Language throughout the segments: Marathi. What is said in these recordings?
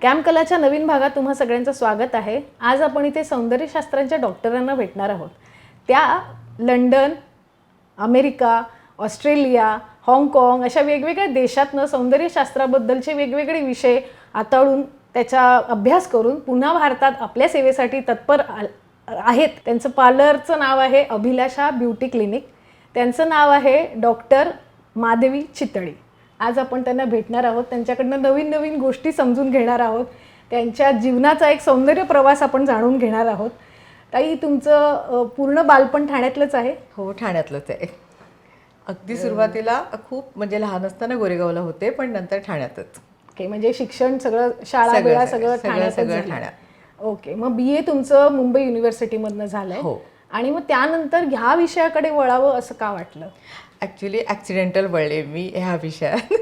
कॅम्प कलाच्या नवीन भागात तुम्हा सगळ्यांचं स्वागत आहे. आज आपण इथे सौंदर्यशास्त्रांच्या डॉक्टरांना भेटणार आहोत. त्या लंडन, अमेरिका, ऑस्ट्रेलिया, हाँगकाँग अशा वेगवेगळ्या देशातनं सौंदर्यशास्त्राबद्दलचे वेगवेगळे विषय हाताळून त्याचा अभ्यास करून पुन्हा भारतात आपल्या सेवेसाठी तत्पर आहेत. त्यांचं पार्लरचं नाव आहे अभिलाषा ब्युटी क्लिनिक. त्यांचं नाव आहे डॉक्टर माधवी चितळी. आज आपण त्यांना भेटणार आहोत, त्यांच्याकडनं नवीन नवीन गोष्टी समजून घेणार आहोत, त्यांच्या जीवनाचा एक सौंदर्य प्रवास आपण जाणून घेणार आहोत. ताई, तुमचं पूर्ण बालपण ठाण्यातलंच आहे? हो, ठाण्यातलंच आहे. अगदी सुरुवातीला खूप म्हणजे लहान असताना गोरेगावला होते, पण नंतर ठाण्यातच. ओके, म्हणजे शिक्षण सगळं शाळा बिळा सगळं ठाण्यात? ओके, मग BA तुमचं मुंबई युनिव्हर्सिटीमधनं झालंय. हो. आणि मग त्यानंतर ह्या विषयाकडे वळावं असं का वाटलं? ॲक्च्युली ॲक्सिडेंटल वळले मी ह्या विषयात.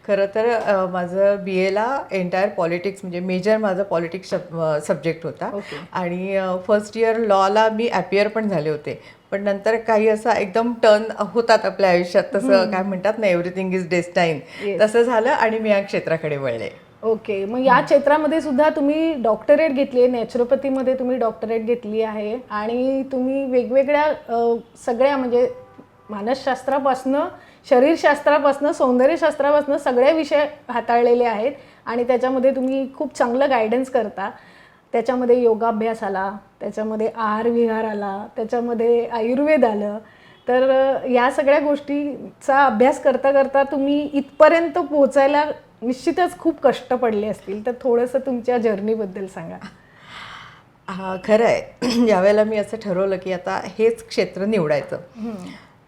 खरं तर माझं BAला एंटायर पॉलिटिक्स म्हणजे मेजर माझं पॉलिटिक्स सब्जेक्ट होता. आणि फर्स्ट इयर लॉला मी ॲपियर पण झाले होते. पण नंतर काही असा एकदम टर्न होतात आपल्या आयुष्यात, तसं काय म्हणतात ना, एव्हरीथिंग इज डेस्टाईन, तसं झालं आणि मी या क्षेत्राकडे वळले. ओके, मग या क्षेत्रामध्ये सुद्धा तुम्ही डॉक्टरेट घेतली आहे, नॅचरोपॅथीमध्ये तुम्ही डॉक्टरेट घेतली आहे आणि तुम्ही वेगवेगळ्या सगळ्या म्हणजे मानसशास्त्रापासनं, शरीरशास्त्रापासनं, सौंदर्यशास्त्रापासनं सगळे विषय हाताळलेले आहेत आणि त्याच्यामध्ये तुम्ही खूप चांगलं गायडन्स करता. त्याच्यामध्ये योगाभ्यास आला, त्याच्यामध्ये आहार विहार आला, त्याच्यामध्ये आयुर्वेद आलं. तर या सगळ्या गोष्टीचा अभ्यास करता करता तुम्ही इथपर्यंत पोहोचायला निश्चितच खूप कष्ट पडले असतील. तर थोडंसं तुमच्या जर्नीबद्दल सांगा. खरं आहे, ज्यावेळेला मी असं ठरवलं की आता हेच क्षेत्र निवडायचं,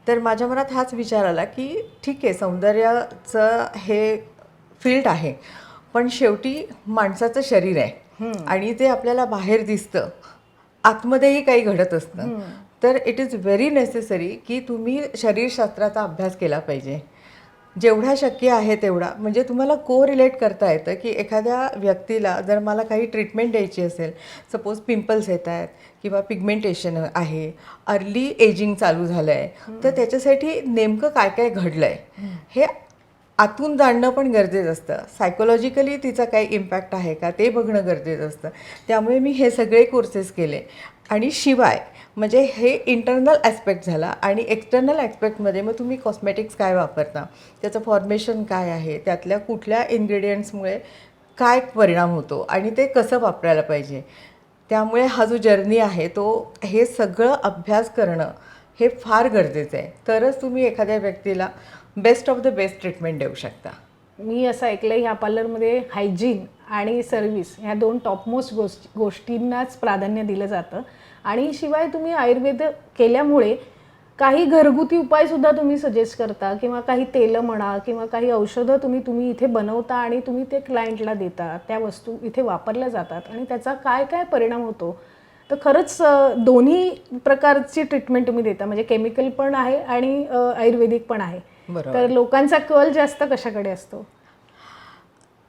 तर माझ्या मनात हाच विचार आला की ठीक आहे, सौंदर्याचं हे फील्ड आहे, पण शेवटी माणसाचं शरीर आहे आणि ते आपल्याला बाहेर दिसतं, आतमध्येही काही घडत असतं. तर इट इज व्हेरी नेसेसरी की तुम्ही शरीरशास्त्राचा अभ्यास केला पाहिजे, जेवढा शक्य आहे तेवढा. म्हणजे तुम्हाला कोरिलेट करता येतं की एखाद्या व्यक्तीला जर मला काही ट्रीटमेंट द्यायची असेल, सपोज पिंपल्स येत आहेत किंवा पिगमेंटेशन आहे, अर्ली एजिंग चालू झालं आहे, तर त्याच्यासाठी नेमकं काय काय घडलं आहे हे आतून जाणणं पण गरजेचं असतं. सायकोलॉजिकली तिचा काही इम्पॅक्ट आहे का ते बघणं गरजेचं असतं. त्यामुळे मी हे सगळे कोर्सेस केले. आणि शिवाय म्हणजे हे इंटरनल ॲस्पेक्ट झाला आणि एक्सटर्नल ॲस्पेक्टमध्ये मग तुम्ही कॉस्मेटिक्स काय वापरता, त्याचं फॉर्मेशन काय आहे, त्यातल्या कुठल्या इन्ग्रेडियंट्समुळे काय परिणाम होतो आणि ते कसं वापरायला पाहिजे. त्यामुळे हा जो जर्नी आहे तो हे सगळं अभ्यास करणं हे फार गरजेचं आहे. तरच तुम्ही एखाद्या व्यक्तीला best of the best treatment देऊ शकता. मी असं ऐकलं ह्या पार्लरमध्ये हायजीन आणि सर्व्हिस ह्या दोन टॉपमोस्ट गोष्टींनाच प्राधान्य दिलं जातं. आणि शिवाय तुम्ही आयुर्वेद केल्यामुळे काही घरगुती उपायसुद्धा तुम्ही सजेस्ट करता किंवा काही तेलं म्हणा किंवा काही औषधं तुम्ही इथे बनवता आणि तुम्ही ते क्लायंटला देता. त्या वस्तू इथे वापरल्या जातात आणि त्याचा काय काय परिणाम होतो. तर खरंच दोन्ही प्रकारची ट्रीटमेंट तुम्ही देता, म्हणजे केमिकल पण आहे आणि आयुर्वेदिक पण आहे. तर लोकांचा कल जास्त कशाकडे असतो?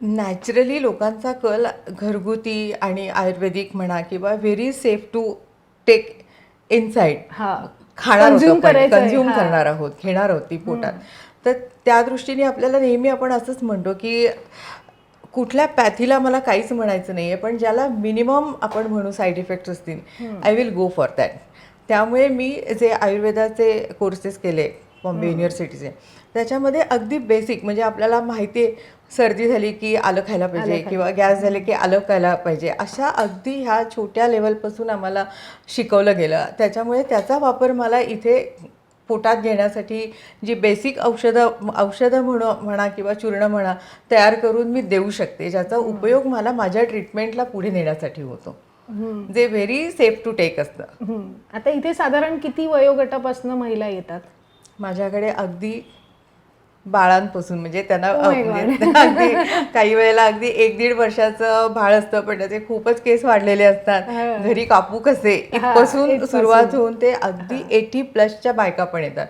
नॅचरली लोकांचा कल घरगुती आणि आयुर्वेदिक म्हणा किंवा very safe to take inside consume करणार आहोत, घेणार आहोत ती पोटात. तर त्या दृष्टीने आपल्याला नेहमी आपण असंच म्हणतो की कुठल्या पॅथीला मला काहीच म्हणायचं नाही आहे, पण ज्याला मिनिमम आपण म्हणू साईड इफेक्ट्स असतील, I will go for that. त्यामुळे मी जे आयुर्वेदाचे कोर्सेस केले बॉम्बे युनिव्हर्सिटीचे, त्याच्यामध्ये अगदी बेसिक म्हणजे आपल्याला माहिती आहे, सर्दी झाली की आलं खायला पाहिजे किंवा गॅस झाले की आलं खायला पाहिजे, अशा अगदी ह्या छोट्या लेवलपासून आम्हाला शिकवलं गेलं. त्याच्यामुळे त्याचा वापर मला इथे पोटात घेण्यासाठी जी बेसिक औषधं म्हणा किंवा चूर्ण म्हणा तयार करून मी देऊ शकते, ज्याचा उपयोग मला माझ्या ट्रीटमेंटला पुढे नेण्यासाठी होतो, जे व्हेरी सेफ टू टेक असतं. आता इथे साधारण किती वयोगटापासून महिला येतात? माझ्याकडे अगदी बाळांपासून, म्हणजे त्यांना अगदी काही वेळेला अगदी 1-1.5 वर्षाचं बाळ असतं, पण त्याचे खूपच केस वाढलेले असतात, घरी कापू कसे इथपासून सुरुवात होऊन ते अगदी 80+ बायका पण येतात.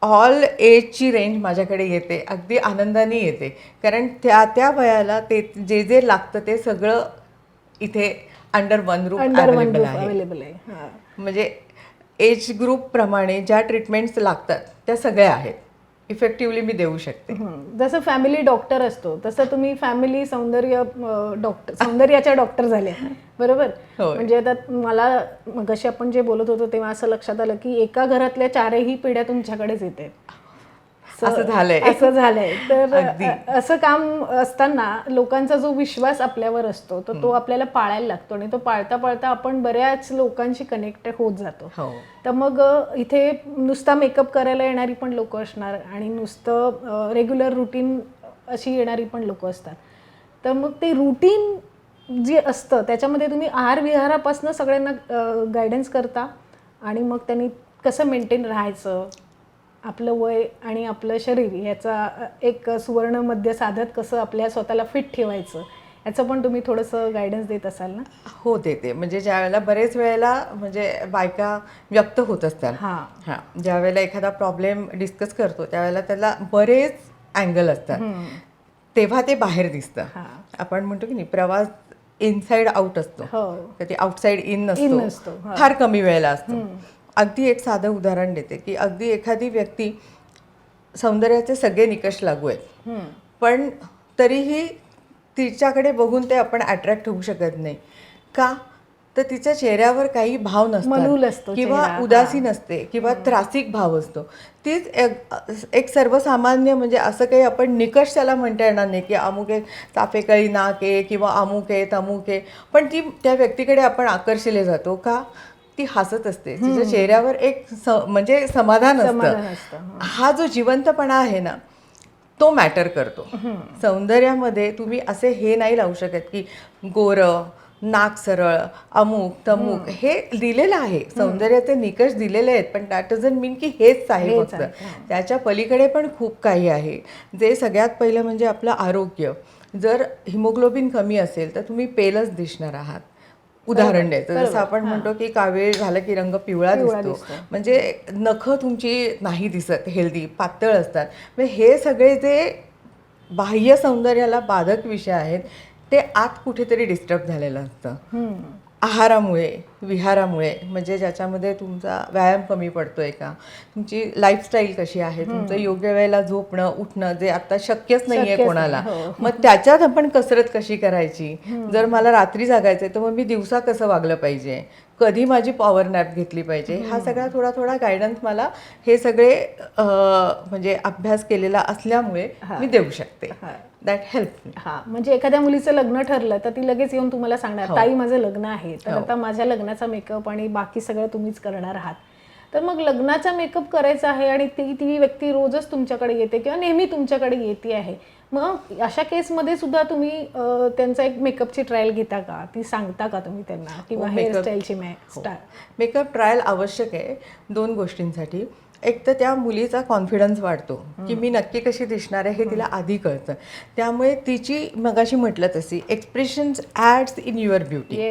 ऑल एजची रेंज माझ्याकडे येते, अगदी आनंदाने येते, कारण त्या वयाला ते जे जे लागतं ते सगळं इथे अंडर वन रूफ अवेलेबल आहे. म्हणजे एज ग्रुप प्रमाणे ज्या ट्रीटमेंट्स लागतात त्या सगळ्या आहेत. इफेक्टिव्हली मी देऊ शकते. जसं फॅमिली डॉक्टर असतो तसं तुम्ही फॅमिली सौंदर्य डॉक्टर, सौंदर्याच्या डॉक्टर झाले, बरोबर? होय. म्हणजे आता मला मगाशी आपण जे बोलत होतो तेव्हा असं लक्षात आलं की एका घरातल्या 4ही पिढ्या तुमच्याकडेच येते. असं झालंय. असं झालंय. तर अगदी. असं काम असताना लोकांचा जो विश्वास आपल्यावर असतो तो आपल्याला पाळायला लागतो आणि तो पाळता पाळता आपण बऱ्याच लोकांशी कनेक्ट होत जातो. हो. तर मग इथे नुसता मेकअप करायला येणारी पण लोक असणार आणि नुसतं रेग्युलर रुटीन अशी येणारी पण लोक असतात. तर मग ते रुटीन जे असतं त्याच्यामध्ये तुम्ही आहार विहारापासून सगळ्यांना गायडन्स करता आणि मग त्यांनी कसं मेंटेन राहायचं, आपलं वय आणि आपलं शरीर याचा एक सुवर्ण मध्य साधत कसं आपल्या स्वतःला फिट ठेवायचं याचं पण तुम्ही थोडंसं गायडन्स देत असाल ना? हो, देते. म्हणजे ज्या वेळेला बरेच वेळेला म्हणजे बायका व्यक्त होत असतात. हां, ज्या वेळेला एखादा प्रॉब्लेम डिस्कस करतो त्यावेळेला त्याला बरेच अँगल असतात, तेव्हा ते बाहेर दिसतं. आपण म्हणतो की नाही, प्रवास इनसाइड आउट असतो, तर ते आउटसाइड इन नसतो, फार कमी वेळेला असतो. अगदी एक साधं उदाहरण देते की अगदी एखादी व्यक्ती सौंदर्याचे सगळे निकष लागू आहेत, पण तरीही तिच्याकडे बघून ते आपण अट्रॅक्ट होऊ शकत नाही. का? तर तिच्या चेहऱ्यावर काही भाव नसतात किंवा उदासी नसते किंवा त्रासिक भाव असतो. तीच एक सर्वसामान्य म्हणजे असं काही आपण निकष त्याला म्हणता येणार नाही की अमुक एक चाफेकळी नाक आहे किंवा अमुक आहे तमुक आहे, पण ती त्या व्यक्तीकडे आपण आकर्षिले जातो. का? ती हसत असते, तिच्या चेहऱ्यावर एक म्हणजे समाधान असतं. हा जो जिवंतपणा आहे ना, तो मॅटर करतो. सौंदर्यामध्ये तुम्ही असे हे नाही लावू शकत की गोरं, नाक सरळ, अमुक तमुक, हे दिलेलं आहे, सौंदर्याचे निकष दिलेले आहेत, पण दॅट डझंट मीन की हेच आहे फक्त. त्याच्या पलीकडे पण खूप काही आहे. जे सगळ्यात पहिलं म्हणजे आपलं आरोग्य. जर हिमोग्लोबिन कमी असेल तर तुम्ही पेलच दिसणार आहात. उदाहरण द्यायचं, जसं आपण म्हणतो की कावीळ झालं की रंग पिवळा दिसतो, म्हणजे नखं तुमची नाही दिसत हेल्दी, पातळ असतात. म्हणजे हे सगळे जे बाह्य सौंदर्याला बाधक विषय आहेत ते आत कुठेतरी डिस्टर्ब झालेलं असतं. आहारामुळे, विहारामुळे, म्हणजे ज्याच्यामध्ये तुमचा व्यायाम कमी पडतोय का, तुमची लाईफस्टाईल कशी आहे, तुमचं योग्य वेळेला झोपणं उठणं जे आता शक्यच नाही आहे कोणाला, मग त्याच्यात आपण कसरत कशी करायची. जर मला रात्री जागायचं तर मग मी दिवसा कसं वागलं पाहिजे, कधी माझी पॉवर नॅप घेतली पाहिजे, हा सगळा थोडा थोडा गायडन्स मला हे सगळे म्हणजे अभ्यास केलेला असल्यामुळे मी देऊ शकते. That help. म्हणजे एखाद्या मुलीचं लग्न ठरलं तर ती लगेच येऊन तुम्हाला सांगणार, ताई माझं लग्न आहे, तर आता माझ्या लग्नाचा मेकअप आणि बाकी सगळं तुम्हीच करणार आहात. तर मग लग्नाचा मेकअप करायचा आहे आणि ती व्यक्ती रोजच तुमच्याकडे येते किंवा नेहमी तुमच्याकडे येते आहे, मग अशा केसमध्ये सुद्धा तुम्ही त्यांचा एक मेकअपची ट्रायल घेता का, ती सांगता का तुम्ही त्यांना, किंवा हेअरस्टाईलची मेकअप ट्रायल आवश्यक आहे 2 गोष्टींसाठी. एक तर त्या मुलीचा कॉन्फिडन्स वाढतो की मी नक्की कशी दिसणार आहे हे तिला आधी कळतं. त्यामुळे तिची मगाशी म्हटलं तशी expressions ads in your beauty.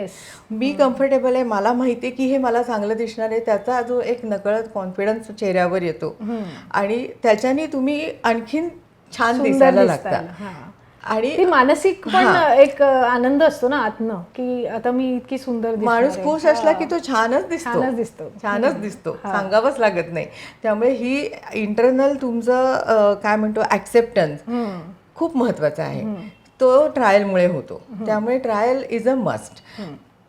Me comfortable आहे, मला माहिती आहे की हे मला चांगलं दिसणार आहे, त्याचा जो एक नकळत कॉन्फिडन्स चेहऱ्यावर येतो आणि त्याच्याने तुम्ही आणखीन छान दिसायला लागता. आणि मानसिक पण एक आनंद असतो ना आतनं, की आता मी इतकी सुंदर, माणूस खुश असला की तो छानच दिसतो, सांगावंच लागत नाही. त्यामुळे ही इंटरनल तुमचं काय म्हणतो ॲक्सेप्टन्स खूप महत्वाचं आहे, तो ट्रायलमुळे होतो. त्यामुळे ट्रायल इज अ मस्ट.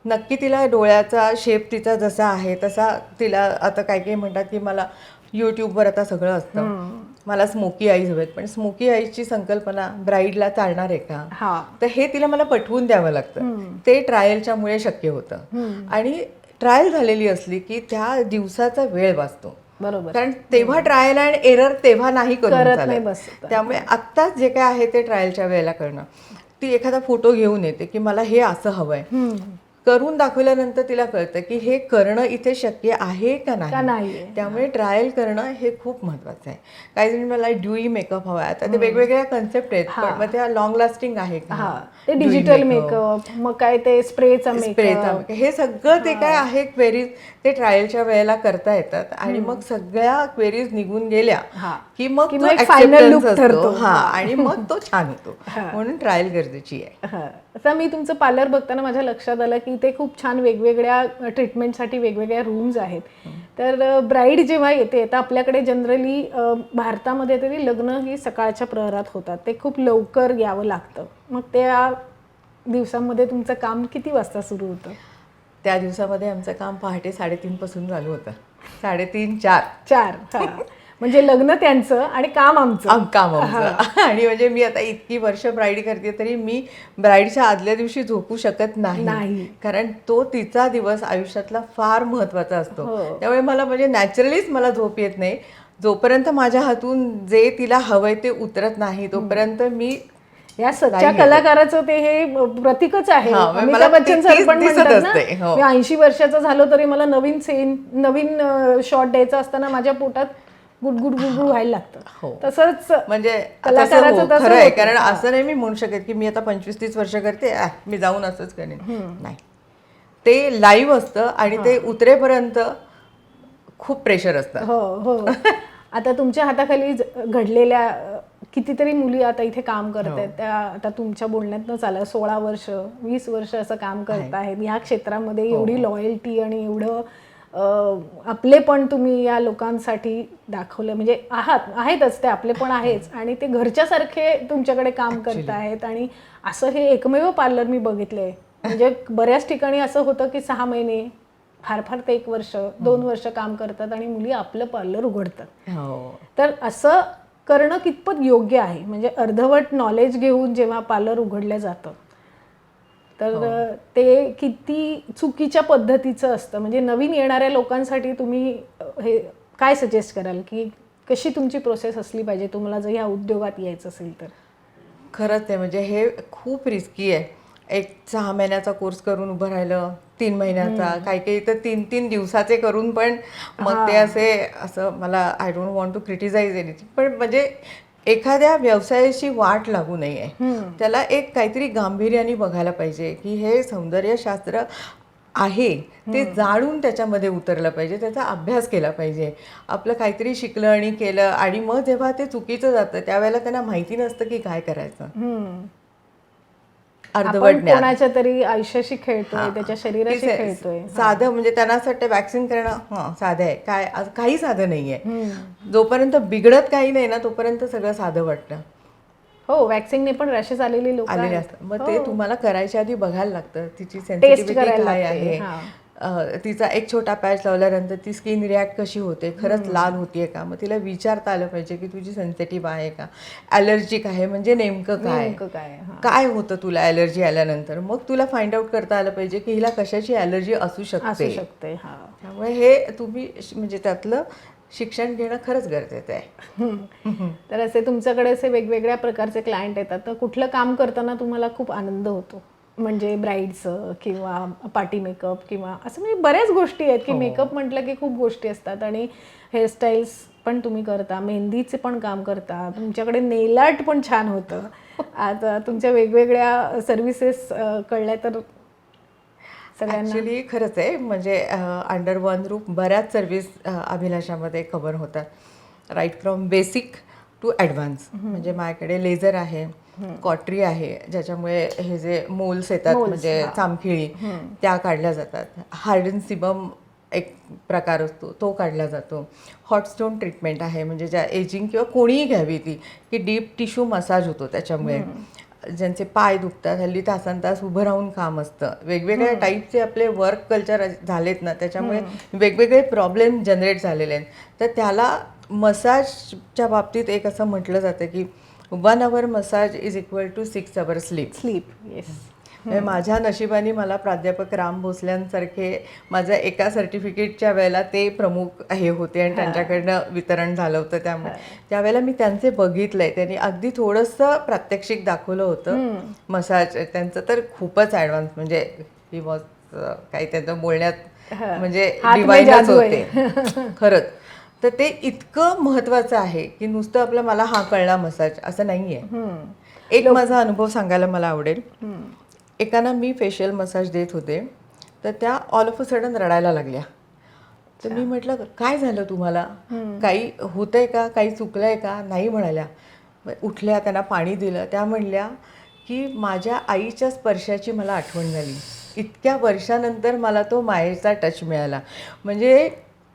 नक्की तिला डोळ्याचा शेप तिचा जसा आहे तसा, तिला आता काय काय म्हणतात की मला यूट्यूबवर आता सगळं असतं, मला स्मोकी आईज हवेत, पण स्मोकी आईजची संकल्पना ब्राईडला चालणार आहे का, तर हे तिला मला पटवून द्यावं लागतं. ते ट्रायलच्यामुळे शक्य होतं. आणि ट्रायल झालेली असली की त्या दिवसाचा वेळ वाचतो, बरोबर, कारण तेव्हा ट्रायल अँड एरर तेव्हा नाही करून. त्यामुळे आत्ताच जे काय आहे ते ट्रायलच्या वेळेला करणं. ती एखादा फोटो घेऊन येते की मला हे असं हवंय, करून दाखवल्यानंतर तिला कळतं की हे करणं इथे शक्य आहे का नाही. त्यामुळे ट्रायल करणं हे खूप महत्वाचं आहे. काही जण मला ड्यूई मेकअप हवा आहे, आता ते वेगवेगळ्या कन्सेप्ट आहेत, पण मग त्या लॉंग लास्टिंग आहे का, ते डिजिटल मेकअप, मग काय ते स्प्रेचा मेकअप, हे सगळं ते काय आहे क्वेरीज ते ट्रायलच्या वेळेला करता येतात. आणि मग सगळ्या क्वेरीज निघून गेल्या की मग तो ऍक्सेप्टन्स असतो आणि मग तो छान होतो. म्हणून ट्रायल गरजेची आहे. आता मी तुमचं पार्लर बघताना माझ्या लक्षात आलं की ते खूप छान वेगवेगळ्या ट्रीटमेंटसाठी वेगवेगळ्या रूम्स आहेत. तर ब्राईड जेव्हा येते तर आपल्याकडे जनरली भारतामध्ये तरी लग्न ही सकाळच्या प्रहरात होतात, ते खूप लवकर यावं लागतं. मग त्या दिवसामध्ये तुमचं काम किती वाजता सुरू होतं? त्या दिवसामध्ये आमचं काम पहाटे 3:30 पासून चालू होतं. 3:30, 4. 4. हां, म्हणजे लग्न त्यांचं आणि काम आमचं. काम आमचं. आणि म्हणजे मी आता इतकी वर्ष ब्राईड करते तरी मी ब्राईडच्या आदल्या दिवशी झोपू शकत नाही. नाही, कारण तो तिचा दिवस आयुष्यातला फार महत्त्वाचा असतो. हो. त्यामुळे मला म्हणजे नॅचरलीच मला झोप येत नाही. जोपर्यंत माझ्या हातून जे तिला हवंय ते उतरत नाही तोपर्यंत मी या सच्च्या कलाकाराचं ते हे प्रतीकच आहे. हां, म्हणजे अमिताभ मला बच्चन ते सर पण दिसत म्हणतात असते. ना, हो. मी 80 वर्षाचा झालो तरी मला नवीन सीन, नवीन शॉट द्यायचा असताना माझ्या पोटात गुडगुड गुडगुड व्हायला लागतं. हो. तसंच म्हणजे कलाकाराचं तसं तसं खरं आहे, होतं. कारण असं नाही मी म्हणू शकत की मी आता 25-30 वर्ष करते मी जाऊन असंच करेन. नाही, ते लाईव्ह असतं आणि ते उतरेपर्यंत खूप प्रेशर असतं. हो हो. आता तुमच्या हाताखाली घडलेल्या कितीतरी मुली आता इथे काम करत आहेत. त्या आता तुमच्या बोलण्यातनं चाललं 16 वर्ष 20 वर्ष असं काम करत आहेत. ह्या क्षेत्रामध्ये एवढी लॉयल्टी आणि एवढं आपले पण तुम्ही या लोकांसाठी दाखवलं, म्हणजे आहेतच ते आपले पण आहेच, आणि ते घरच्यासारखे तुमच्याकडे काम करत आहेत. आणि असं हे एकमेव पार्लर मी बघितलंय. म्हणजे बऱ्याच ठिकाणी असं होतं की 6 महिने, फार फार ते 1 वर्ष 2 वर्ष काम करतात आणि मुली आपलं पार्लर उघडतात. तर असं करणं कितपत योग्य आहे? म्हणजे अर्धवट नॉलेज घेऊन जेव्हा पार्लर उघडलं जातं तर ते किती चुकीच्या पद्धतीचं असतं? म्हणजे नवीन येणाऱ्या लोकांसाठी तुम्ही हे काय सजेस्ट कराल की कशी तुमची प्रोसेस असली पाहिजे तुम्हाला जर ह्या उद्योगात यायचं असेल तर? खरंच आहे, म्हणजे हे खूप रिस्की आहे. एक 6 महिन्याचा कोर्स करून उभं राहिलं, 3 महिन्याचा, काही काही तर 3-3 दिवसाचे करून पण मग ते असं मला I don't want to criticise anything, पण म्हणजे एखाद्या व्यवसायाची वाट लागू नये. त्याला एक काहीतरी गांभीर्याने बघायला पाहिजे की हे सौंदर्यशास्त्र आहे ते जाणून त्याच्यामध्ये उतरलं पाहिजे, त्याचा अभ्यास केला पाहिजे. आपलं काहीतरी शिकलं आणि केलं आणि मग जेव्हा ते चुकीचं जातं त्यावेळेला त्यांना माहिती नसतं की काय करायचं. अर्धवट आपण कोणाच्या तरी आयुष्याशी खेळतोय, त्याच्या शरीराशी खेळतोय. साधं म्हणजे त्यांना असं वाटतं वॅक्सिन करणं साधं आहे, काय काही साधं नाहीये. जोपर्यंत बिघडत काही नाही ना तोपर्यंत सगळं साधं वाटतं. हो, वॅक्सिनने पण रॅशेस आलेली लोक आलेले असतात. मग ते तुम्हाला करायच्या आधी बघायला लागतं तिची टेस्ट सेन्सिटिव्हिटी करायला काय लागते. आहे, तिचा एक छोटा पॅच लावल्यानंतर ती स्किन रिॲक्ट कशी होते, खरंच लाल होतीये का, मग तिला विचारता आलं पाहिजे की तुझी सेन्सिटिव्ह आहे का, ॲलर्जिक आहे म्हणजे नेमकं काय होतं तुला ॲलर्जी आल्यानंतर, मग तुला फाइंड आउट करता आलं पाहिजे की हिला कशाची ॲलर्जी असू शकते. त्यामुळे हे तुम्ही म्हणजे त्यातलं शिक्षण घेणं खरंच गरजेचं आहे. तर असे तुमच्याकडे असे वेगवेगळ्या प्रकारचे क्लायंट येतात, तर कुठलं काम करताना तुम्हाला खूप आनंद होतो? म्हणजे ब्राईडचं किंवा पार्टी मेकअप किंवा असं, म्हणजे बऱ्याच गोष्टी आहेत की मेकअप म्हटलं की खूप गोष्टी असतात, आणि हेअरस्टाईल्स पण तुम्ही करता, मेहंदीचे पण काम करता, तुमच्याकडे नेल आर्ट पण छान होतं. आता तुमच्या वेगवेगळ्या सर्व्हिसेस कळल्या तर सगळ्यांना. ॲक्च्युली खरंच आहे, म्हणजे अंडर वन रूफ बऱ्याच सर्व्हिस अभिलाषामध्ये कव्हर होतात, right from basic to advance. म्हणजे माझ्याकडे लेझर आहे, कॉटरी आहे, ज्याच्यामुळे हे जे मोल्स येतात म्हणजे चामखिळी त्या काढल्या जातात. हार्डन सिबम एक प्रकार असतो तो काढला जातो. हॉटस्टोन ट्रीटमेंट आहे, म्हणजे ज्या एजिंग किंवा कोणीही घ्यावी ती की डीप टिश्यू मसाज होतो त्याच्यामुळे. ज्यांचे पाय दुखतात, हल्ली तासनतास उभं राहून काम असतं, वेगवेगळ्या टाईपचे आपले वर्क कल्चर झालेत ना, त्याच्यामुळे वेगवेगळे प्रॉब्लेम जनरेट झालेले आहेत. तर त्याला मसाजच्या बाबतीत एक असं म्हटलं जातं की 1 hour massage is equal to 6 hours sleep. माझ्या नशिबाने मला प्राध्यापक राम भोसल्यांसारखे माझ्या एका सर्टिफिकेटच्या वेळेला ते प्रमुख हे होते आणि त्यांच्याकडनं वितरण झालं होतं. त्यामुळे त्यावेळेला मी त्यांचे बघितलंय, त्यांनी अगदी थोडंसं प्रात्यक्षिक दाखवलं होतं मसाज त्यांचं, तर खूपच ॲडव्हान्स, म्हणजे ही वॉज काही त्यांचं बोलण्यात म्हणजे डिवाईनच होते खरंच. तर ते इतकं महत्त्वाचं आहे की नुसतं आपलं मला हा कळला मसाज असं नाही आहे. एक माझा अनुभव सांगायला मला आवडेल. एकाना मी फेशियल मसाज देत होते, तर त्या ऑल ऑफ अ सडन रडायला लागल्या. तर मी म्हटलं काय झालं तुम्हाला, काही होतंय का, काही चुकलंय का, नाही म्हणाल्या. उठल्या, त्यांना पाणी दिलं, त्या म्हणल्या की माझ्या आईच्या स्पर्शाची मला आठवण झाली, इतक्या वर्षानंतर मला तो मायेचा टच मिळाला. म्हणजे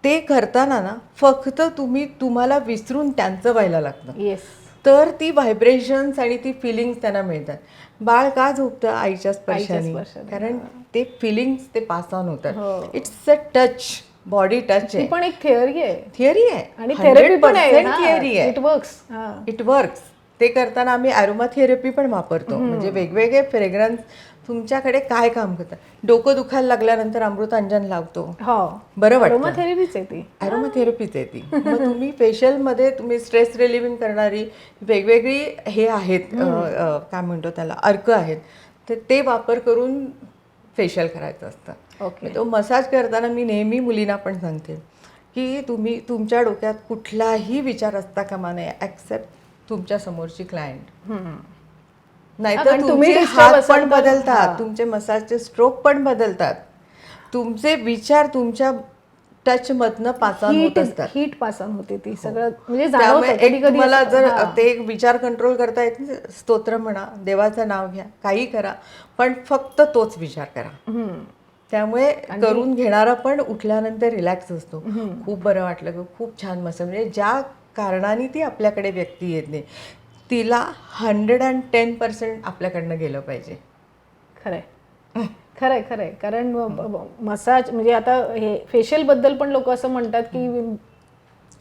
ते करताना ना फक्त तुम्हाला विसरून त्यांचं व्हायला लागतं, येस. तर ती व्हायब्रेशन्स आणि ती फिलिंग्स त्यांना मिळतात. बाळ का झोपतं? आईच्या स्पर्शाने. कारण ते फिलिंग्स ते पास ऑन होतात. It's a touch, body touch ही आहे. पण एक थिअरी आहे थिअरी आहे, आणि थेरपी पण आहे. थिअरी आहे. It works. It works. ते करताना आम्ही अरोमा थेरपी पण वापरतो. म्हणजे वेगवेगळे फ्रेग्रन्स तुमच्याकडे काय काम करतात. डोकं दुखायला लागल्यानंतर अमृतांजन लावतो, हो, बरं वाटतं. अरोमाथेरपीच आहे ती. अरोमा थेरपीच आहे ती. मग तुम्ही फेशियलमध्ये तुम्ही स्ट्रेस रिलिव्हिंग करणारी वेगवेगळी हे आहेत, काय म्हणतो त्याला, अर्क आहेत, तर ते वापर करून फेशियल करायचं असतं. ओके. तो मसाज करताना मी नेहमी मुलींना पण सांगते की तुम्ही तुमच्या डोक्यात कुठलाही विचार असता कामा नये ॲक्सेप्ट तुमच्या समोरची क्लायंट. नाहीतर कारण तुम्ही तुमचे disturb हात असाल पण तर- बदलतात, तुमचे मसाजचे स्ट्रोक पण बदलतात, तुमचे विचार तुमच्या टच मधनं पास ऑन होत असतात. हीट पास ऑन होते ती सगळं, म्हणजे त्यामुळे जाणवतं एक कधी कधी तुम्हाला असं. जर हा. ते एक विचार कंट्रोल करता येत नाही, स्तोत्र म्हणा, देवाचं नाव घ्या, काही करा, पण फक्त तोच विचार करा. त्यामुळे करून घेणारा पण उठल्यानंतर रिलॅक्स असतो. खूप बरं वाटलं ग, खूप छान मस्त. म्हणजे ज्या कारणाने ती आपल्याकडे व्यक्ती येत नाही तिला 110% आपल्याकडनं गेलं पाहिजे. खरंय खरंय खरंय. कारण मसाज म्हणजे आता हे फेशियल बद्दल पण लोक असं म्हणतात की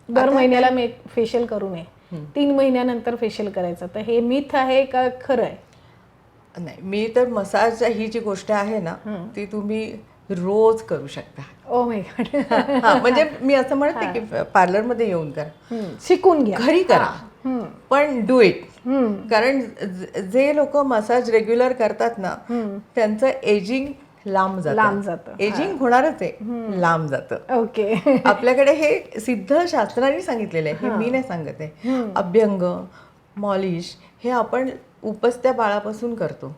दर महिन्याला मी फेशियल करू नये, 3 महिन्यानंतर फेशियल करायचं. तर हे मिथ आहे का खरं आहे? नाही, मी तर मसाज ही जी गोष्ट आहे ना ती तुम्ही रोज करू शकता. Oh my God. म्हणजे मी असं म्हणते की पार्लरमध्ये येऊन करा, शिकून घ्या, घरी करा, पण डू इट. कारण जे लोक मसाज रेग्युलर करतात ना त्यांचं एजिंग लांब जातं. एजिंग होणारच आहे, लांब जातं. ओके. आपल्याकडे हे सिद्ध शास्त्राने सांगितलेलं आहे, हे मी नाही सांगत आहे. अभ्यंग, मॉलिश हे आपण उपसत्या बाळापासून करतो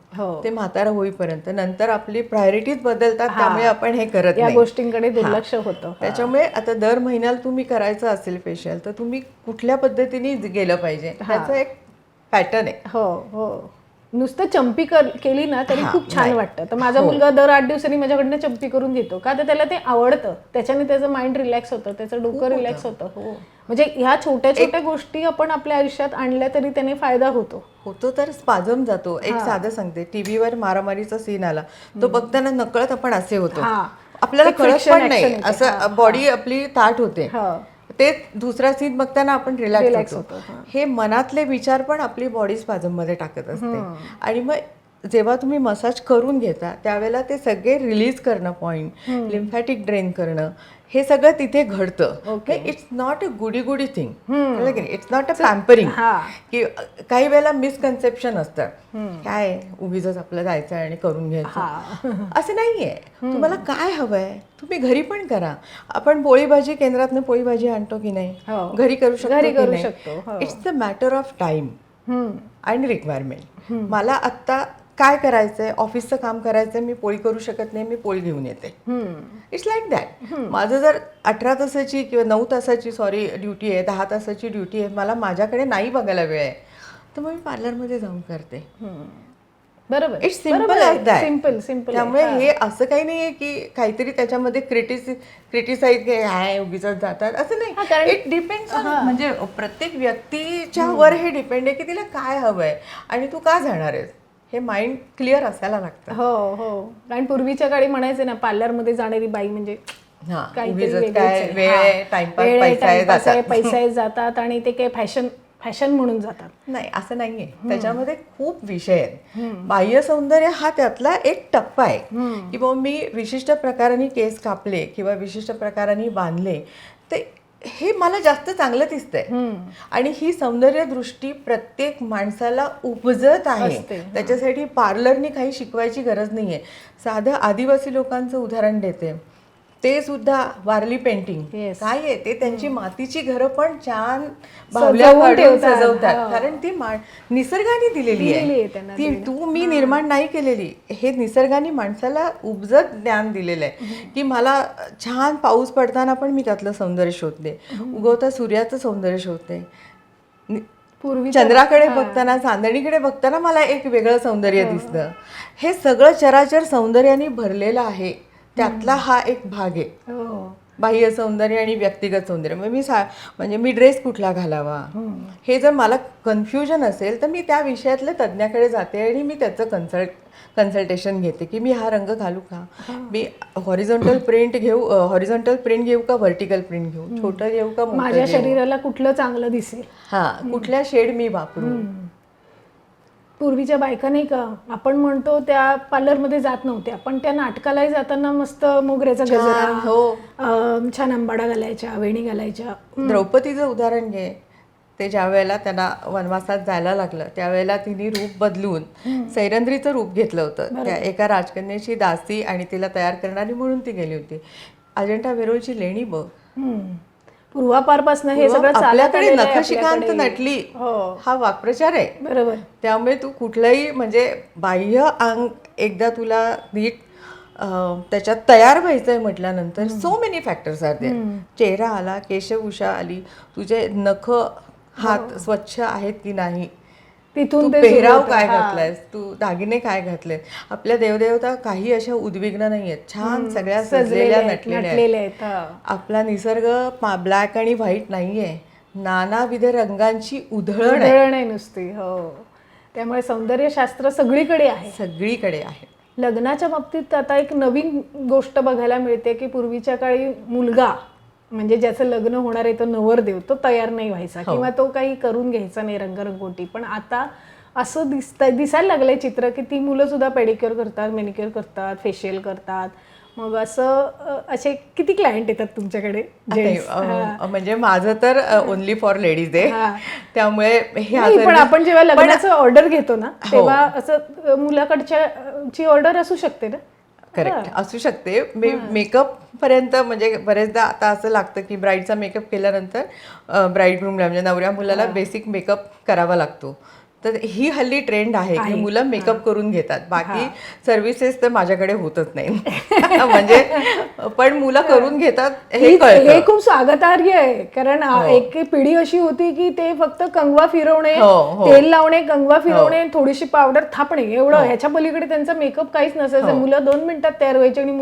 ते म्हातारा होईपर्यंत. नंतर आपली प्रायोरिटीज बदलतात, त्यामुळे आपण हे करत या नाही. गोष्टींकडे दुर्लक्ष होतं. त्याच्यामुळे आता दर महिन्याला तुम्ही करायचं असेल फेशियल तर तुम्ही कुठल्या पद्धतीने गेलं पाहिजे त्याचं एक पॅटर्न आहे. हो हो. नुसतं चंपी केली ना तरी खूप छान नाही. वाटतं. तर माझा मुलगा दर 8 दिवसांनी माझ्याकडनं चंपी करून घेतो, का तर त्याला ते आवडतं. त्याच्याने त्याचं माइंड रिलॅक्स होतं, त्याचं डोकं रिलॅक्स होतं. म्हणजे ह्या छोट्या छोट्या गोष्टी आपण आपल्या आयुष्यात आणल्या तरी त्याने फायदा होतो. तर स्पाझम जातो. एक साधं सांगते, टीव्हीवर मारामारीचा सीन आला, तो बघताना नकळत आपण असे होतो, आपल्याला कळत पण नाही, असं बॉडी आपली ताठ होते. ते दुसरा सीन बघताना आपण रिलॅक्स होतो. हे मनातले विचार पण आपली बॉडी स्पाझम मध्ये टाकत असते. आणि मग जेव्हा तुम्ही मसाज करून घेता त्यावेळेला ते सगळे रिलीज करणं, पॉइंट लिम्फॅटिक ड्रेन करणं, हे सगळं तिथे घडतं. It's not a goody thing, it's not a pampering. की काही वेळेला मिसकन्सेप्शन असतं, काय उगीच आपलं जायचं आणि करून घ्यायचं, असं नाहीये. तुम्हाला काय हवंय तुम्ही घरी पण करा. आपण पोळी भाजी केंद्रातनं पोळी भाजी आणतो की नाही, घरी करू शकतो. It's a matter of time आणि रिक्वायरमेंट. मला आत्ता काय करायचंय, ऑफिसचं काम करायचंय, मी पोळी करू शकत नाही, मी पोळी घेऊन येते. It's like that. माझं जर 18 तासाची किंवा 9 तासाची ड्युटी आहे, 10 तासाची ड्युटी आहे, मला माझ्याकडे नाही बघायला वेळ आहे, तर मग मी पार्लरमध्ये जाऊन करते. बरोबर. It's simple as that. Simple. त्यामुळे हे असं काही नाहीये की काहीतरी त्याच्यामध्ये क्रिटिसाइज आहे उगीच जातात, असं नाही. इट डिपेंड्स ऑन, म्हणजे प्रत्येक व्यक्तीच्या वर हे डिपेंड आहे की तिला काय हवंय आणि तू का जाणार आहेस, हे माइंड क्लिअर असायला लागतं. हो हो. कारण पूर्वीच्या काळी म्हणायचे ना, पार्लरमध्ये जाणारी बाई म्हणजे पैसे जातात आणि ते काही फॅशन म्हणून जातात. नाही, असं नाहीये. त्याच्यामध्ये खूप विषय आहेत. बाह्य सौंदर्य हा त्यातला एक टप्पा आहे की बाबा मी विशिष्ट प्रकाराने केस कापले किंवा विशिष्ट प्रकाराने बांधले तर हे मला जास्त चांगलं दिसतंय. आणि ही सौंदर्य दृष्टी प्रत्येक माणसाला उपजत आहे. त्याच्यासाठी पार्लरनी काही शिकवायची गरज नाहीये. साधं आदिवासी लोकांचं उदाहरण देते, ते सुद्धा वारली पेंटिंग काय आहे, ते त्यांची मातीची घरं पण छान बाहुल्या काढून सजवतात. कारण ती निसर्गाने दिलेली आहे, ती मी निर्माण नाही केलेली. हे निसर्गाने माणसाला उपजत ज्ञान दिलेलं आहे की मला छान पाऊस पडताना पण मी त्यातलं सौंदर्य शोधते, उगवता सूर्याचं सौंदर्य शोधते, चंद्राकडे बघताना, चांदणीकडे बघताना मला एक वेगळं सौंदर्य दिसतं. हे सगळं चराचर सौंदर्याने भरलेलं आहे, त्यातला हा एक भाग आहे. बाह्य सौंदर्य आणि व्यक्तिगत सौंदर्य. मग म्हणजे मी ड्रेस कुठला घालावा हे जर मला कन्फ्युजन असेल तर मी त्या विषयातल्या तज्ज्ञाकडे जाते आणि मी त्याचं कन्सल्टेशन घेते की मी हा रंग घालू का, मी हॉरिझॉन्टल प्रिंट घेऊ का व्हर्टिकल प्रिंट घेऊ, छोटं घेऊ का मोठं माझ्या घेऊ, शरीराला कुठलं चांगलं दिसेल, कुठल्या शेड मी वापरू. पूर्वीच्या बायका नाही का आपण म्हणतो त्या पार्लरमध्ये जात नव्हत्या पण त्या नाटकालाही जाताना मस्त मोगऱ्याचा गजरा, हो. छान अंबाडा घालायच्या, वेणी घालायच्या. द्रौपदीचं उदाहरण घे, ते ज्या वेळेला त्यांना वनवासात जायला लागलं त्यावेळेला तिने रूप बदलून सैरंद्रीचं रूप घेतलं होतं. त्या एका राजकन्याची दासी आणि तिला तयार करणारी म्हणून ती गेली होती. अजंठा वेरूळची लेणी बघ, पूर्वापारपासून हे सगळं चालत आपल्याकडे आलेलं आहे नखशिखांत आपल्याकडे. नटली हो. हा वाक्प्रचार आहे. बरोबर. त्यामुळे तू कुठलंही म्हणजे बाह्य अंग एकदा तुला नीट त्याच्यात तयार व्हायचंय म्हटल्यानंतर so many factors are there. चेहरा आला, केशभूषा आली, तुझे नख हात स्वच्छ आहेत की नाही, तिथून तू ते पेहराव सुरू काय होतं. घातलायस, तू दागिने काय घातले. आपल्या देवदेवता काही अशा उद्विग्न नाही आहेत, छान सगळ्या सजलेल्या नटलेल्या आहेत. आपला निसर्ग ब्लॅक आणि व्हाईट नाहीये, नानाविध रंगांची उधळण आहे नुसती. हो. त्यामुळे सौंदर्यशास्त्र सगळीकडे आहे, सगळीकडे आहे. लग्नाच्या बाबतीत आता एक नवीन गोष्ट बघायला मिळते की पूर्वीच्या काळी मुलगा म्हणजे ज्याचं लग्न होणार आहे तो नवरदेव तो तयार नाही व्हायचा किंवा तो काही करून घ्यायचा नाही रंगरंगोटी. पण आता असं दिसायला लागलंय चित्र की ती मुलं सुद्धा पेडिक्युअर करतात, मॅनिक्युअर करतात, फेशियल करतात. मग असे किती क्लायंट येतात तुमच्याकडे? म्हणजे माझं तर ओनली फॉर लेडीज आहे, त्यामुळे पण आपण जेव्हा लग्नाचं ऑर्डर घेतो ना तेव्हा असं मुलाकडची ऑर्डर असू शकते ना? करेक्ट, असू शकते. मेकअप पर्यंत म्हणजे बरेचदा आता असं लागतं की ब्राईडचा मेकअप केल्यानंतर ब्राईड ग्रूमला म्हणजे नवऱ्या मुलाला बेसिक मेकअप करावा लागतो. तर ही हल्ली ट्रेंड आहे की मुलं मेकअप करून घेतात, बाकी सर्व्हिसेस तर माझ्याकडे होतच नाही. म्हणजे पण मुलं करून घेतात हे खूप स्वागतार्ह आहे. कारण एक पिढी अशी होती की ते फक्त कंगवा फिरवणे, तेल लावणे, कंगवा फिरवणे, थोडीशी पावडर थापणे एवढं, ह्याच्या पलीकडे त्यांचा मेकअप काहीच नसायचं. मुलं 2 मिनिटात तयार व्हायची आणि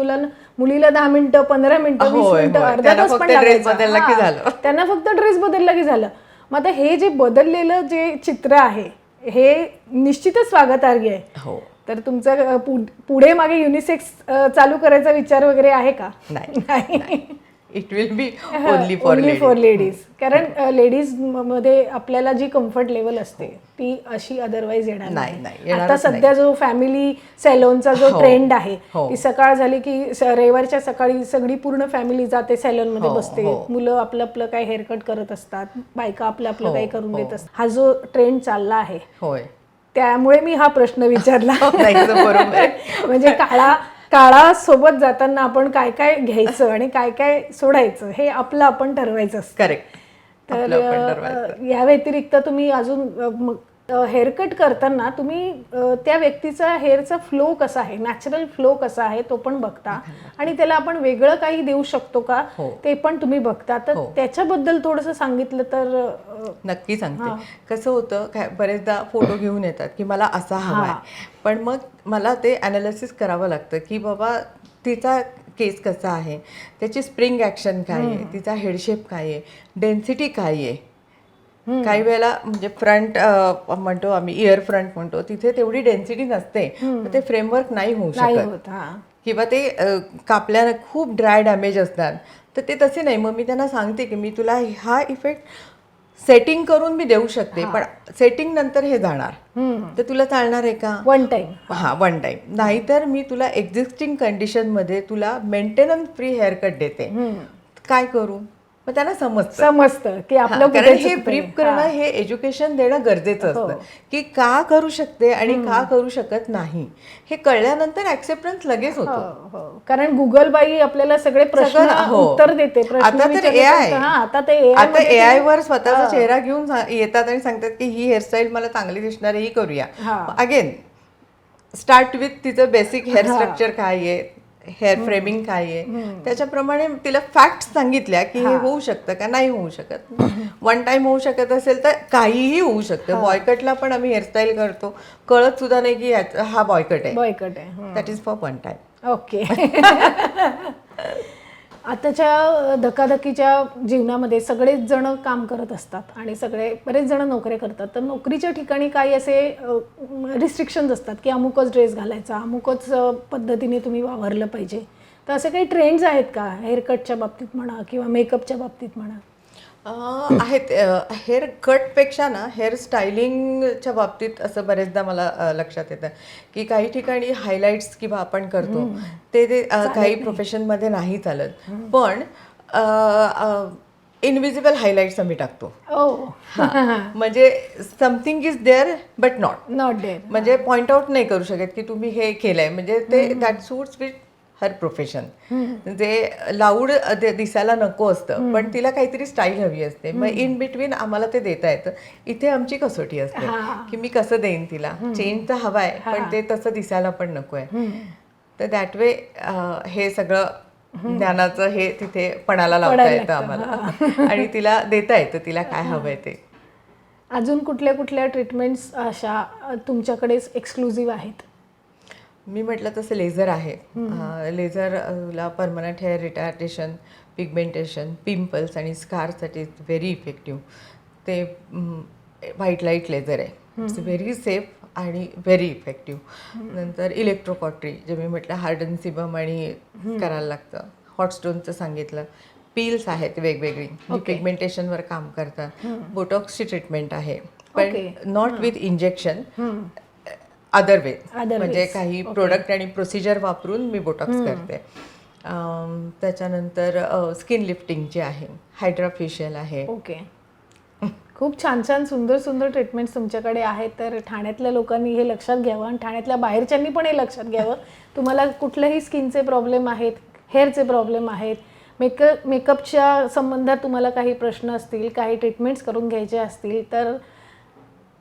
मुलीला 10 मिनिटं, 15 मिनिटं, 20 मिनिटं, अर्धा तास पण लागायचा. त्यांना फक्त ड्रेस बदलला की झालं. मग आता हे जे बदललेलं जे चित्र आहे हे निश्चितच स्वागतार्ह आहे. तर तुमचं पुढे मागे युनिसेक्स चालू करायचा विचार वगैरे आहे का? नाही, it will be only for ladies. कारण लेडीज मध्ये आपल्याला जी कम्फर्ट लेवल असते ती अशी अदरवाईज येणार नाही. आता सध्या जो फॅमिली सॅलॉनचा जो ट्रेंड आहे ती सकाळ झाली की रविवारच्या सकाळी सगळी पूर्ण फॅमिली जाते सॅलॉन मध्ये बसते, मुलं आपलं आपलं काही हेअरकट करत असतात, बायका आपलं आपलं काही करून देत असतात. हा जो ट्रेंड चालला आहे त्यामुळे मी हा प्रश्न विचारला. बरोबर. म्हणजे काळासोबत जाताना आपण काय काय घ्यायचं आणि काय काय सोडायचं हे आपलं आपण ठरवायचं असतं. करेक्ट. तर या व्यतिरिक्त तुम्ही अजून हेअरकट करताना तुम्ही त्या व्यक्तीचा हेअरचा फ्लो कसा आहे, नॅचरल फ्लो कसा आहे तो पण बघता आणि त्याला आपण वेगळं काही देऊ शकतो का ते पण तुम्ही बघता. तर त्याच्याबद्दल थोडंसं सांगितलं तर. नक्की सांगते. कसं होतं बरेचदा फोटो घेऊन येतात की मला असा हवा आहे, पण मग मला ते अनालिसिस करावं लागतं की बाबा तिचा केस कसा आहे, त्याची स्प्रिंग ॲक्शन काय आहे, तिचा हेडशेप काय आहे, डेन्सिटी काय आहे. काही वेळेला म्हणजे फ्रंट म्हणतो आम्ही, इयर फ्रंट म्हणतो, तिथे तेवढी डेन्सिटी नसते, ते फ्रेमवर्क नाही होऊ शकत किंवा ते कापल्यानं खूप ड्राय डॅमेज असतात. तर ते तसे नाही. मग मी त्यांना सांगते की मी तुला हा इफेक्ट सेटिंग करून मी देऊ शकते, पण सेटिंग नंतर हे जाणार तर तुला चालणार आहे का? One time. One time. नाहीतर मी तुला एक्झिस्टिंग कंडिशनमध्ये तुला मेंटेनन्स फ्री हेअरकट देते, काय करू? मग त्यांना समजतं की आपलं कारण हे ब्रीफ करणं, हे एज्युकेशन देणं गरजेचं असतं की का करू शकते आणि का करू शकत नाही. हे कळल्यानंतर ऍक्सेप्टन्स लगेच होतं. कारण गुगल बाई आपल्याला सगळे प्रश्न उत्तर देते. आता तर एआय वर स्वतःचा चेहरा घेऊन येतात आणि सांगतात की ही हेअरस्टाईल मला चांगली दिसणार आहे, ही करूया. अगेन स्टार्ट विथ तिचं बेसिक हेअर स्ट्रक्चर काय आहे, हेअर फ्रेमिंग काय आहे, त्याच्याप्रमाणे तिला फॅक्ट सांगितल्या की हे होऊ शकतं का नाही होऊ शकत. वन टाइम होऊ शकत असेल तर काहीही होऊ शकतं. बॉयकटला पण आम्ही हेअरस्टाईल करतो, कळत सुद्धा नाही की हा बॉयकट आहे. That is for one time. Okay. आताच्या धकाधकीच्या जीवनामध्ये सगळेच जण काम करत असतात आणि बरेच जण नोकऱ्या करतात. तर नोकरीच्या ठिकाणी काही असे रिस्ट्रिक्शन्स असतात की अमुकच ड्रेस घालायचा, अमुकच पद्धतीने तुम्ही वावरलं पाहिजे. तर असे काही ट्रेंड्स आहेत का हेअरकटच्या बाबतीत म्हणा किंवा मेकअपच्या बाबतीत म्हणा? आहेत. हेअर कटपेक्षा ना हेअर स्टायलिंगच्या बाबतीत असं बरेचदा मला लक्षात येतं की काही ठिकाणी हायलाईट्स किंवा आपण करतो ते काही प्रोफेशनमध्ये नाही चालत, पण इनविजिबल हायलाईट्स आम्ही टाकतो. म्हणजे something is there but not there, म्हणजे पॉइंट आउट नाही करू शकत की तुम्ही हे केलंय. म्हणजे ते that suits with her profession. जे लाऊड दिसायला नको असतं, पण तिला काहीतरी स्टाईल हवी असते. मग इन बिटवीन आम्हाला ते देता येतं. इथे आमची कसोटी असते की मी कसं देईन तिला. चेंज तर हवा आहे, पण ते तसं दिसायला पण नको आहे. तर दॅट वे हे सगळं ज्ञानाचं हे तिथे पणाला लावता येतं आम्हाला आणि तिला देता येतं तिला काय हवंय ते. अजून कुठल्या कुठल्या ट्रीटमेंट्स अशा तुमच्याकडेच एक्सक्लुझिव्ह आहेत? मी म्हटलं तसं लेझर आहे. लेझरला permanent hair retardation, pigmentation, pimples आणि स्कारसाठी इट्स व्हेरी इफेक्टिव्ह. ते व्हाईट लाईट लेझर आहे. इट्स व्हेरी सेफ आणि व्हेरी इफेक्टिव्ह. नंतर इलेक्ट्रोकॉटरी, जे मी म्हटलं हार्डन सिबम आणि करायला लागतं. हॉटस्टोनचं सांगितलं. पील्स आहेत वेगवेगळी जी पिगमेंटेशनवर काम करतात. बोटॉक्सची ट्रीटमेंट आहे, पण not with injection, other way. म्हणजे काही प्रोडक्ट आणि प्रोसिजर वापरून मी बोटॉक्स करते. त्याच्यानंतर स्किन लिफ्टिंगची आहे, हायड्रा फेशियल आहे. ओके, खूप छान छान सुंदर सुंदर ट्रीटमेंट्स तुमच्याकडे आहेत. तर ठाण्यातल्या लोकांनी हे लक्षात घ्यावं आणि ठाण्यातल्या बाहेरच्यांनी पण हे लक्षात घ्यावं. तुम्हाला कुठलेही स्किनचे प्रॉब्लेम आहेत, हेअरचे प्रॉब्लेम आहेत, मेकअपच्या संबंधात तुम्हाला काही प्रश्न असतील, काही ट्रीटमेंट्स करून घ्यायचे असतील, तर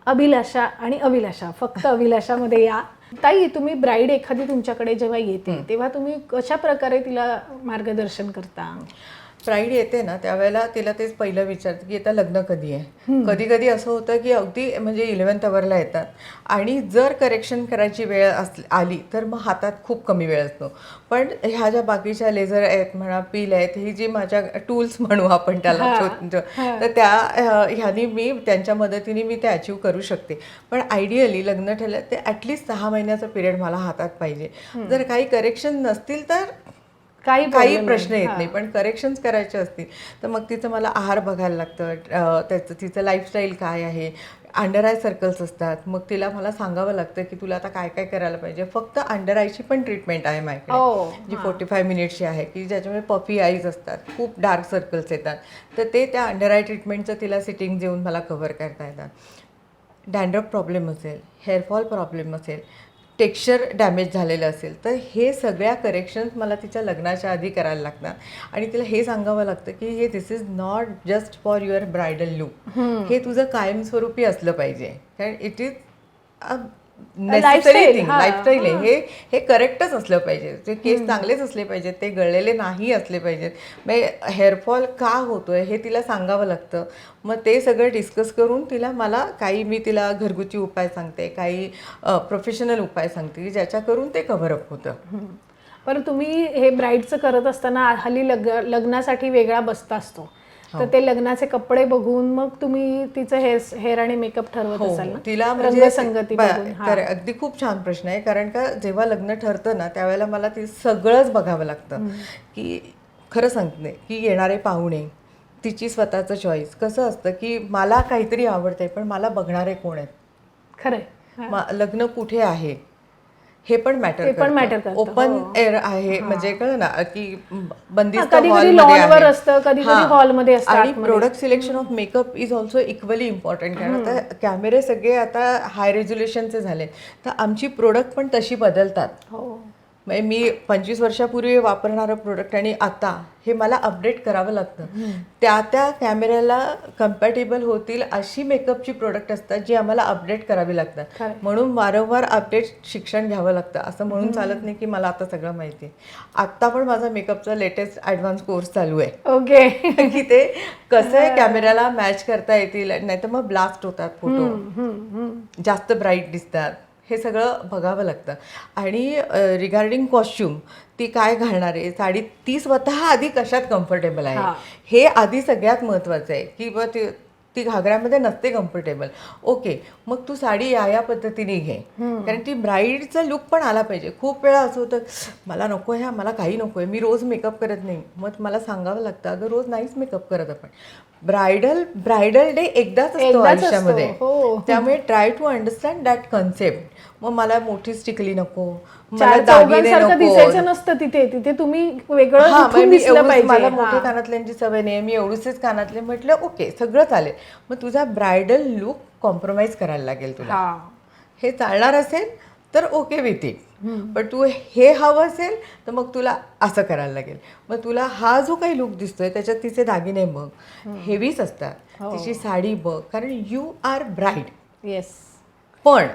अभिलाषा आणि अभिलाषा, फक्त अभिलाषामध्ये या. ताई, तुम्ही ब्राईड एखादी तुमच्याकडे जेव्हा येते तेव्हा तुम्ही कशा प्रकारे तिला मार्गदर्शन करता? ब्राईड येते ना त्यावेळेला तिला तेच पहिलं विचारतं की आता लग्न कधी आहे. कधी कधी असं होतं की अगदी म्हणजे 11th अवरला येतात आणि जर करेक्शन करायची वेळ आली तर मग हातात खूप कमी वेळ असतो. पण ह्या ज्या बाकीच्या लेझर आहेत म्हणा, पील आहेत, ही जी माझ्या टूल्स म्हणू आपण त्याला, तर त्या ह्यानी मी त्यांच्या मदतीने मी ते अचीव करू शकते. पण आयडियली लग्न ठरलं ते ॲटलिस्ट 6 महिन्याचा पिरियड मला हातात पाहिजे. जर काही करेक्शन नसतील तर काही प्रश्न येत नाही, पण करेक्शन्स करायचे असतील तर मग तिचं मला आहार बघायला लागतं, तिचं लाईफस्टाईल काय आहे. अंडर आय सर्कल्स असतात, मग तिला मला सांगावं लागतं की तुला आता काय काय करायला पाहिजे. फक्त अंडर आयची पण ट्रीटमेंट आहे माझ्याकडे, जी 45 मिनिट्सची आहे, की ज्याच्यामुळे पफी आईज असतात, खूप डार्क सर्कल्स येतात, तर ते त्या अंडर आय ट्रीटमेंटचं तिला सिटिंग देऊन मला कव्हर करता येतात. डॅन्ड्रफ प्रॉब्लेम असेल, हेअरफॉल प्रॉब्लेम असेल, टेक्स्चर डॅमेज झालेलं असेल, तर हे सगळ्या करेक्शन्स मला तिच्या लग्नाच्या आधी करायला लागतात. आणि तिला हे सांगावं लागतं की हे this is not just for your bridal look, हे तुझं कायमस्वरूपी असलं पाहिजे. कारण it is a necessary thing, lifestyle आहे, हे करेक्टच असलं पाहिजे. ते केस चांगलेच असले पाहिजेत, ते गळलेले नाही असले पाहिजेत. मग हेअरफॉल का होतोय हे तिला सांगावं लागतं. मग ते सगळं डिस्कस करून मी तिला घरगुती उपाय सांगते, काही प्रोफेशनल उपाय सांगते की ज्याच्या करून ते कव्हरअप होतं. पण तुम्ही हे ब्राईडचं करत असताना हल्ली लग्नासाठी वेगळा बस्ता असतो, तर ते लग्नाचे कपडे बघून मग तुम्ही तिचं हेअर आणि मेकअप ठरवत असाल ना? तिला रंगसंगती बघून. अगदी खूप छान प्रश्न आहे. कारण का जेव्हा लग्न ठरतं ना त्यावेळेला मला ते सगळंच बघावं लागतं. की खरं सांगते की येणारे पाहुणे, तिची स्वतःचं चॉईस, कसं असतं की मला काहीतरी आवडतंय पण मला बघणारे कोण आहेत, खरंय, लग्न कुठे आहे हे पण मॅटर करतं. ओपन एअर आहे म्हणजे कळलं ना की बंदिस्त हॉलमध्ये आहे, आणि product selection of makeup is also equally important. कारण आता कॅमेरे सगळे आता हाय रेझोल्युशनचे झाले, तर आमची प्रोडक्ट पण तशी बदलतात. म्हणजे मी 25 वर्षापूर्वी वापरणारं प्रोडक्ट आणि आता हे मला अपडेट करावं लागतं. त्या कॅमेऱ्याला कम्पॅटेबल होतील अशी मेकअपची प्रोडक्ट असतात जी आम्हाला अपडेट करावी लागतात. म्हणून वारंवार अपडेट शिक्षण घ्यावं लागतं. असं म्हणून चालत नाही की मला आता सगळं माहिती आहे. आत्ता पण माझा मेकअपचा लेटेस्ट ॲडव्हान्स कोर्स चालू आहे. ओके, की ते कसं कॅमेऱ्याला मॅच करता येतील, नाहीतर मग ब्लास्ट होतात फोटो, जास्त ब्राईट दिसतात, हे सगळं बघावं लागतं. आणि रिगार्डिंग कॉस्ट्यूम ती काय घालणार आहे साडी, ती स्वतः आधी कशात कम्फर्टेबल हा. आहे हे आधी सगळ्यात महत्त्वाचं आहे. की बा ती घागऱ्यामध्ये नसते कम्फर्टेबल, ओके मग तू साडी या पद्धतीने घे, कारण ती ब्राईडचा लुक पण आला पाहिजे. खूप वेळा असं होतं मला नको आहे, मला काही नको आहे, मी रोज मेकअप करत नाही. मग मला सांगावं लागतं अगं रोज नाहीच मेकअप करत आपण, ब्रायडल डे एकदाच असतो आयुष्यामध्ये. त्यामुळे try to understand that concept. मग मला मोठीच टिकली नको, मला दागिने नको, दिसायचं नसतं तिथे तुम्ही वेगळं हा, उठून मी दिसलं पाहिजे. मला मोठ्या कानातल्यांची सवय नाही, मी एवढेच कानातले. म्हटलं ओके सगळं चालेल, मग तुझा ब्रायडल लुक कॉम्प्रोमाइज करायला लागेल तुला. हे चालणार असेल तर ओके विथ इट, पण तू हे हवं असेल तर मग तुला असं करायला लागेल. मग तुला हा जो काही लुक दिसतोय त्याच्यात तिचे दागिने बघ, हेवीच असतात, तिची साडी बघ, कारण यू आर ब्राईड. येस. पण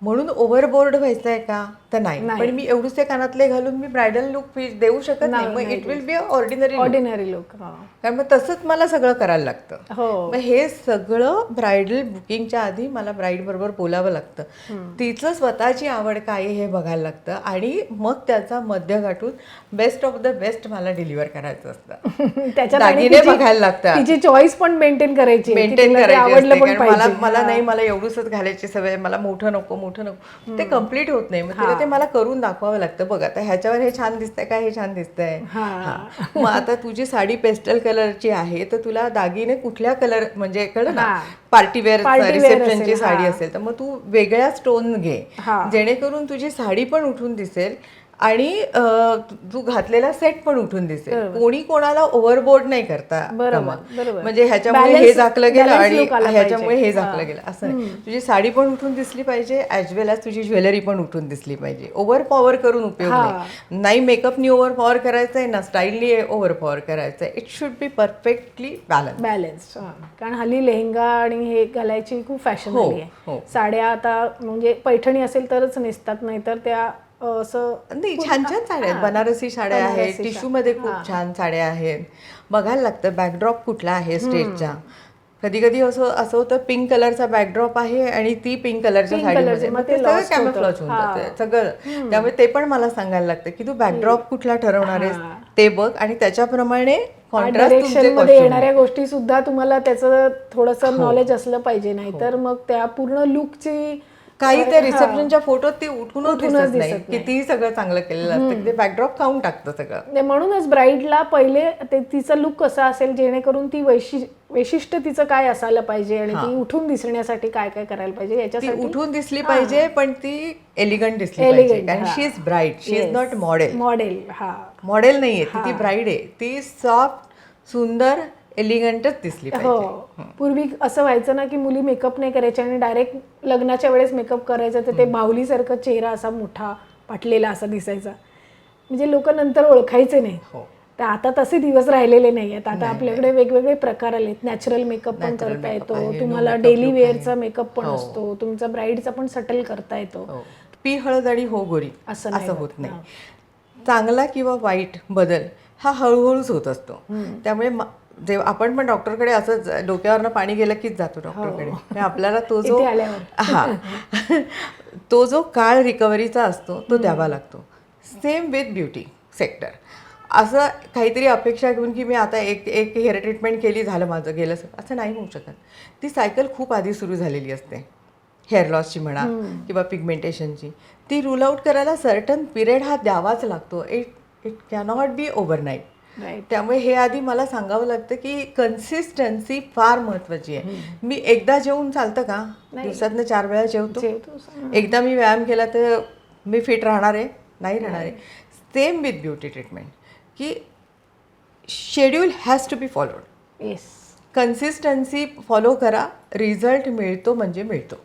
म्हणून ओव्हरबोर्ड व्हायचं आहे का तर नाही, पण मी एवढूसे कानातले घालून मी ब्रायडल लुक देऊ शकत नाही. मग it will be a ordinary look. कारण मग तसंच मला सगळं करायला लागतं. हो. मग हे सगळं ब्रायडल बुकिंगच्या आधी मला ब्राईड बरोबर बोलावं लागतं, तिचं स्वतःची आवड काय हे बघायला लागतं, आणि मग त्याचा मध्य गाठून बेस्ट ऑफ द बेस्ट मला डिलिव्हर करायचं असतं. दागिने बघायला लागतात, तिची चॉईस पण मेंटेन करायची आवडलं पण मला नाही, मला एवढंच घालायची सवय, मला मोठं नको, ते कम्प्लीट होत नाही. मग तिला ते मला करून दाखवावं लागतं. बघ आता ह्याच्यावर हे छान दिसतंय का, हे छान दिसतंय. मग आता तुझी साडी पेस्टल कलरची आहे तर तुला दागिने कुठल्या कलर, म्हणजे कळलं ना, पार्टीवेअर रिसेप्शनची साडी असेल तर मग तू वेगळ्या स्टोन घे, जेणेकरून तुझी साडी पण उठून दिसेल आणि तू घातलेला सेट पण उठून दिसेल. कोणी कोणाला ओव्हरबोर्ड नाही करता, म्हणजे ह्याच्यामुळे हे झाकलं गेलं आणि ह्याच्यामुळे हे झाकलं गेलं असं नाही. तुझी साडी पण उठून दिसली पाहिजे, ॲज वेल ॲज तुझी ज्वेलरी पण उठून दिसली पाहिजे. ओव्हर पॉवर करून उपयोग नाही. नाही मेकअपनी ओव्हर पॉवर करायचंय ना स्टाईलनी ओव्हर पॉवर करायचंय. It should be perfectly balance. कारण हल्ली लेहंगा आणि हे घालायची खूप फॅशन झाली आहे. साड्या आता म्हणजे पैठणी असेल तरच नेसतात, नाहीतर त्या असं नाही. छान छान साड्या आहेत, बनारसी साड्या आहेत, टिश्यू मध्ये खूप छान साड्या आहेत. बघायला लागतं बॅकड्रॉप कुठला आहे स्टेजचा. कधी कधी असं होतं पिंक कलरचा बॅकड्रॉप आहे आणि ती पिंक कलरच्या साडीमध्ये, मग ते सगळं कॅमोफ्लेज होऊन जातं सगळं. त्यामुळे ते पण मला सांगायला लागतं की तू बॅकड्रॉप कुठला ठरवणार आहेस ते बघ, आणि त्याच्याप्रमाणे मध्ये येणाऱ्या गोष्टी सुद्धा तुम्हाला त्याचं थोडंसं नॉलेज असलं पाहिजे, नाहीतर मग त्या पूर्ण लुकची काही त्या रिसेप्शनच्या फोटोत ती उठूनच दिसत नाही. कितीही सगळं चांगलं केलेलं असतं, ते बॅकड्रॉप खाऊन टाकतं सगळं. म्हणूनच ब्राईडला पहिले तिचं लुक कसं असेल, जेणेकरून ती वैशिष्ट्य तिचं काय असायला पाहिजे आणि ती उठून दिसण्यासाठी काय काय करायला पाहिजे, याच्यासाठी उठून दिसली पाहिजे पण ती एलिगंट दिसली पाहिजे. कारण she is bride, she is not model. Model नाहीये ती ब्राईड आहे. ती सॉफ्ट, सुंदर, एलिगंटच दिसली पाहिजे. पूर्वी असं व्हायचं ना की मुली मेकअप नाही करायच्या आणि डायरेक्ट लग्नाच्या वेळेस मेकअप करायचं, तर ते बाहुलीसारखं चेहरा असा मोठा पाटलेला असा दिसायचा, म्हणजे लोक नंतर ओळखायचे नाही. तर आता तसे दिवस राहिलेले नाही आहेत. आता आपल्याकडे वेगवेगळे प्रकार आलेत. नॅचरल मेकअप पण करता येतो तुम्हाला, डेली वेअरचा मेकअप पण असतो, तुमचा ब्राईडचा पण सटल करता येतो. पी हळद आणि हो गोरी असं होत नाही. चांगला किंवा वाईट बदल हा हळूहळूच होत असतो. त्यामुळे जेव्हा आपण पण डॉक्टरकडे असं डोक्यावरनं पाणी गेलं कीच जातो डॉक्टरकडे. आपल्याला तो जो काळ रिकव्हरीचा असतो तो द्यावा लागतो. Same with beauty sector. असं काहीतरी अपेक्षा घेऊन की मी आता एक हेअर ट्रीटमेंट केली झालं माझं गेलं, असं नाही होऊ शकत. ती सायकल खूप आधी सुरू झालेली असते, हेअर लॉसची म्हणा किंवा पिगमेंटेशनची. ती रूल आउट करायला सर्टन पिरियड हा द्यावाच लागतो. It cannot be overnight. त्यामुळे हे आधी मला सांगावं लागतं की कन्सिस्टन्सी फार महत्वाची आहे. मी एकदा जेवून चालतं का? दिवसातनं 4 वेळा जेवतो. एकदा मी व्यायाम केला तर मी फिट राहणार आहे? नाही राहणार आहे. सेम विथ ब्युटी ट्रीटमेंट की schedule has to be followed. Consistency follow करा, रिझल्ट मिळतो म्हणजे मिळतो.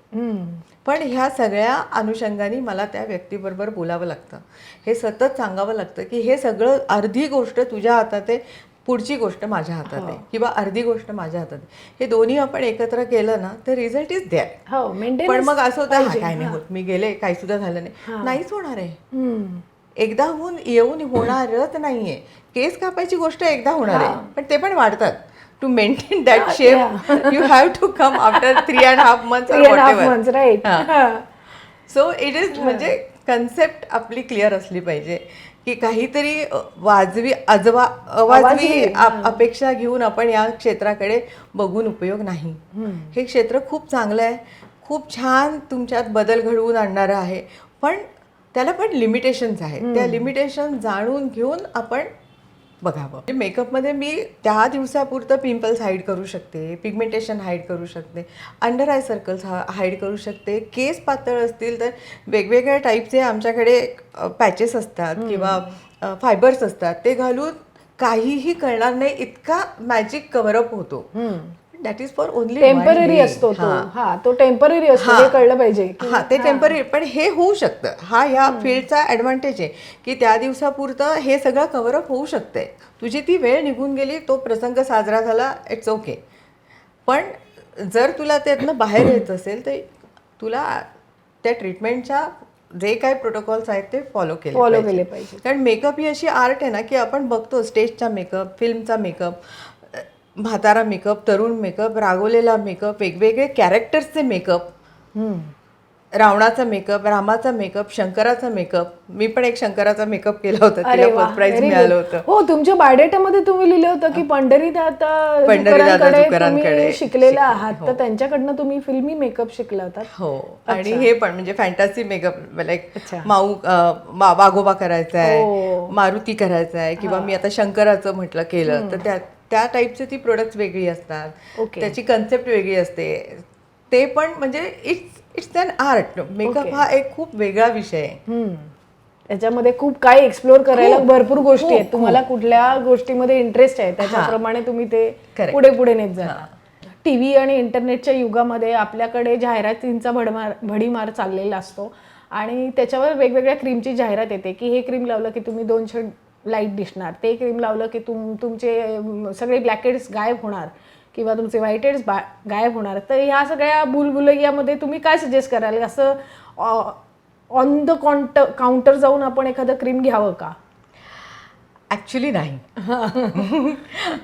पण ह्या सगळ्या अनुषंगाने मला त्या व्यक्तीबरोबर बोलावं लागतं, हे सतत सांगावं लागतं की हे सगळं अर्धी गोष्ट तुझ्या हातात आहे, पुढची गोष्ट माझ्या हातात आहे, किंवा अर्धी गोष्ट माझ्या हातात आहे. हे दोन्ही आपण एकत्र केलं ना तर रिझल्ट इज देअर. पण मग असं होतं काय नाही होत, मी गेले काही सुद्धा झालं नाही, नाहीच होणार आहे. एकदा येऊन होणारच नाहीये. केस कापायची गोष्ट एकदा होणार आहे, पण ते पण वाढतात. To maintain that shape, you have to come after 3.5 months or whatever. Right. So it is, म्हणजे कन्सेप्ट आपली क्लिअर असली पाहिजे की काहीतरी अवाजवी अपेक्षा घेऊन आपण या क्षेत्राकडे बघून उपयोग नाही. हे क्षेत्र खूप चांगलं आहे, खूप छान तुमच्यात बदल घडवून आणणारं आहे, पण त्याला पण लिमिटेशन्स आहेत. त्या लिमिटेशन जाणून घेऊन आपण बघावं. मेकअपमध्ये मी त्या दिवसापुरतं पिंपल्स हाईड करू शकते, पिगमेंटेशन हाईड करू शकते, अंडर आय सर्कल्स हाईड करू शकते. केस पातळ असतील तर वेगवेगळ्या टाईपचे आमच्याकडे पॅचेस असतात किंवा फायबर्स असतात, ते घालून काहीही कळणार नाही इतका मॅजिक कव्हरअप होतो. That is for only temporary असतो तो. हा, तो टेम्पररी असतो, हे कळलं पाहिजे. हा, ते टेम्पररी, पण हे होऊ शकतं. हा या फील्डचा ॲडव्हान्टेज आहे की त्या दिवसापुरतं हे सगळं कव्हरअप होऊ शकतंय. तुझी ती वेळ निघून गेली, तो प्रसंग साजरा झाला, इट्स ओके. पण जर तुला त्यातनं बाहेर यायचं असेल तर तुला त्या ट्रीटमेंटच्या जे काही प्रोटोकॉल्स आहेत ते फॉलो केले पाहिजे. कारण मेकअप ही अशी आर्ट आहे ना की आपण बघतो स्टेजचा मेकअप, फिल्मचा मेकअप, म्हातारा मेकअप, तरुण मेकअप, रागवलेला मेकअप, वेगवेगळे कॅरेक्टर्सचे मेकअप, रावणाचा मेकअप, रामाचा मेकअप, शंकराचा मेकअप. मी पण एक शंकराचा मेकअप केला होता, तिला फर्स्ट प्राइज मिळालं होतं. हो, तुमच्या बायोडेटामध्ये तुम्ही लिहिलं होतं की पंढरीदादा जुकरांकडे शिकलेला आहात, तर त्यांच्याकडनं तुम्ही फिल्मी मेकअप शिकला होता. हो, आणि हे पण म्हणजे फॅन्टसी मेकअप, लाईक वाघोबा करायचा आहे, मारुती करायचा आहे, किंवा मी आता शंकराचं म्हटलं केलं तर त्या टाईपचे ती प्रोडक्ट्स वेगळी असतात, त्याची कन्सेप्ट वेगळी असते. ते पण म्हणजे इट्स अन आर्ट. मेकअप हा एक खूप वेगळा विषय आहे. त्याच्यामध्ये खूप काही एक्सप्लोर करायला भरपूर गोष्टी आहेत. तुम्हाला कुठल्या गोष्टीमध्ये इंटरेस्ट आहे त्याच्याप्रमाणे तुम्ही ते पुढे नेत जाता. टीव्ही आणि इंटरनेटच्या युगामध्ये आपल्याकडे जाहिरातींचा भडीमार चाललेला असतो आणि त्याच्यावर वेगवेगळ्या क्रीमची जाहिरात येते की हे क्रीम लावलं की तुम्ही 2 शेड लाईट दिसणार, ते क्रीम लावलं की तुमचे सगळे ब्लॅकहेड्स गायब होणार किंवा तुमचे व्हाईट हेड्स गायब होणार. तर ह्या सगळ्या बुलबुलैयामध्ये तुम्ही काय सजेस्ट कराल? असं ऑन द काउंटर जाऊन आपण एखादं क्रीम घ्यावं का? ॲक्च्युली नाही.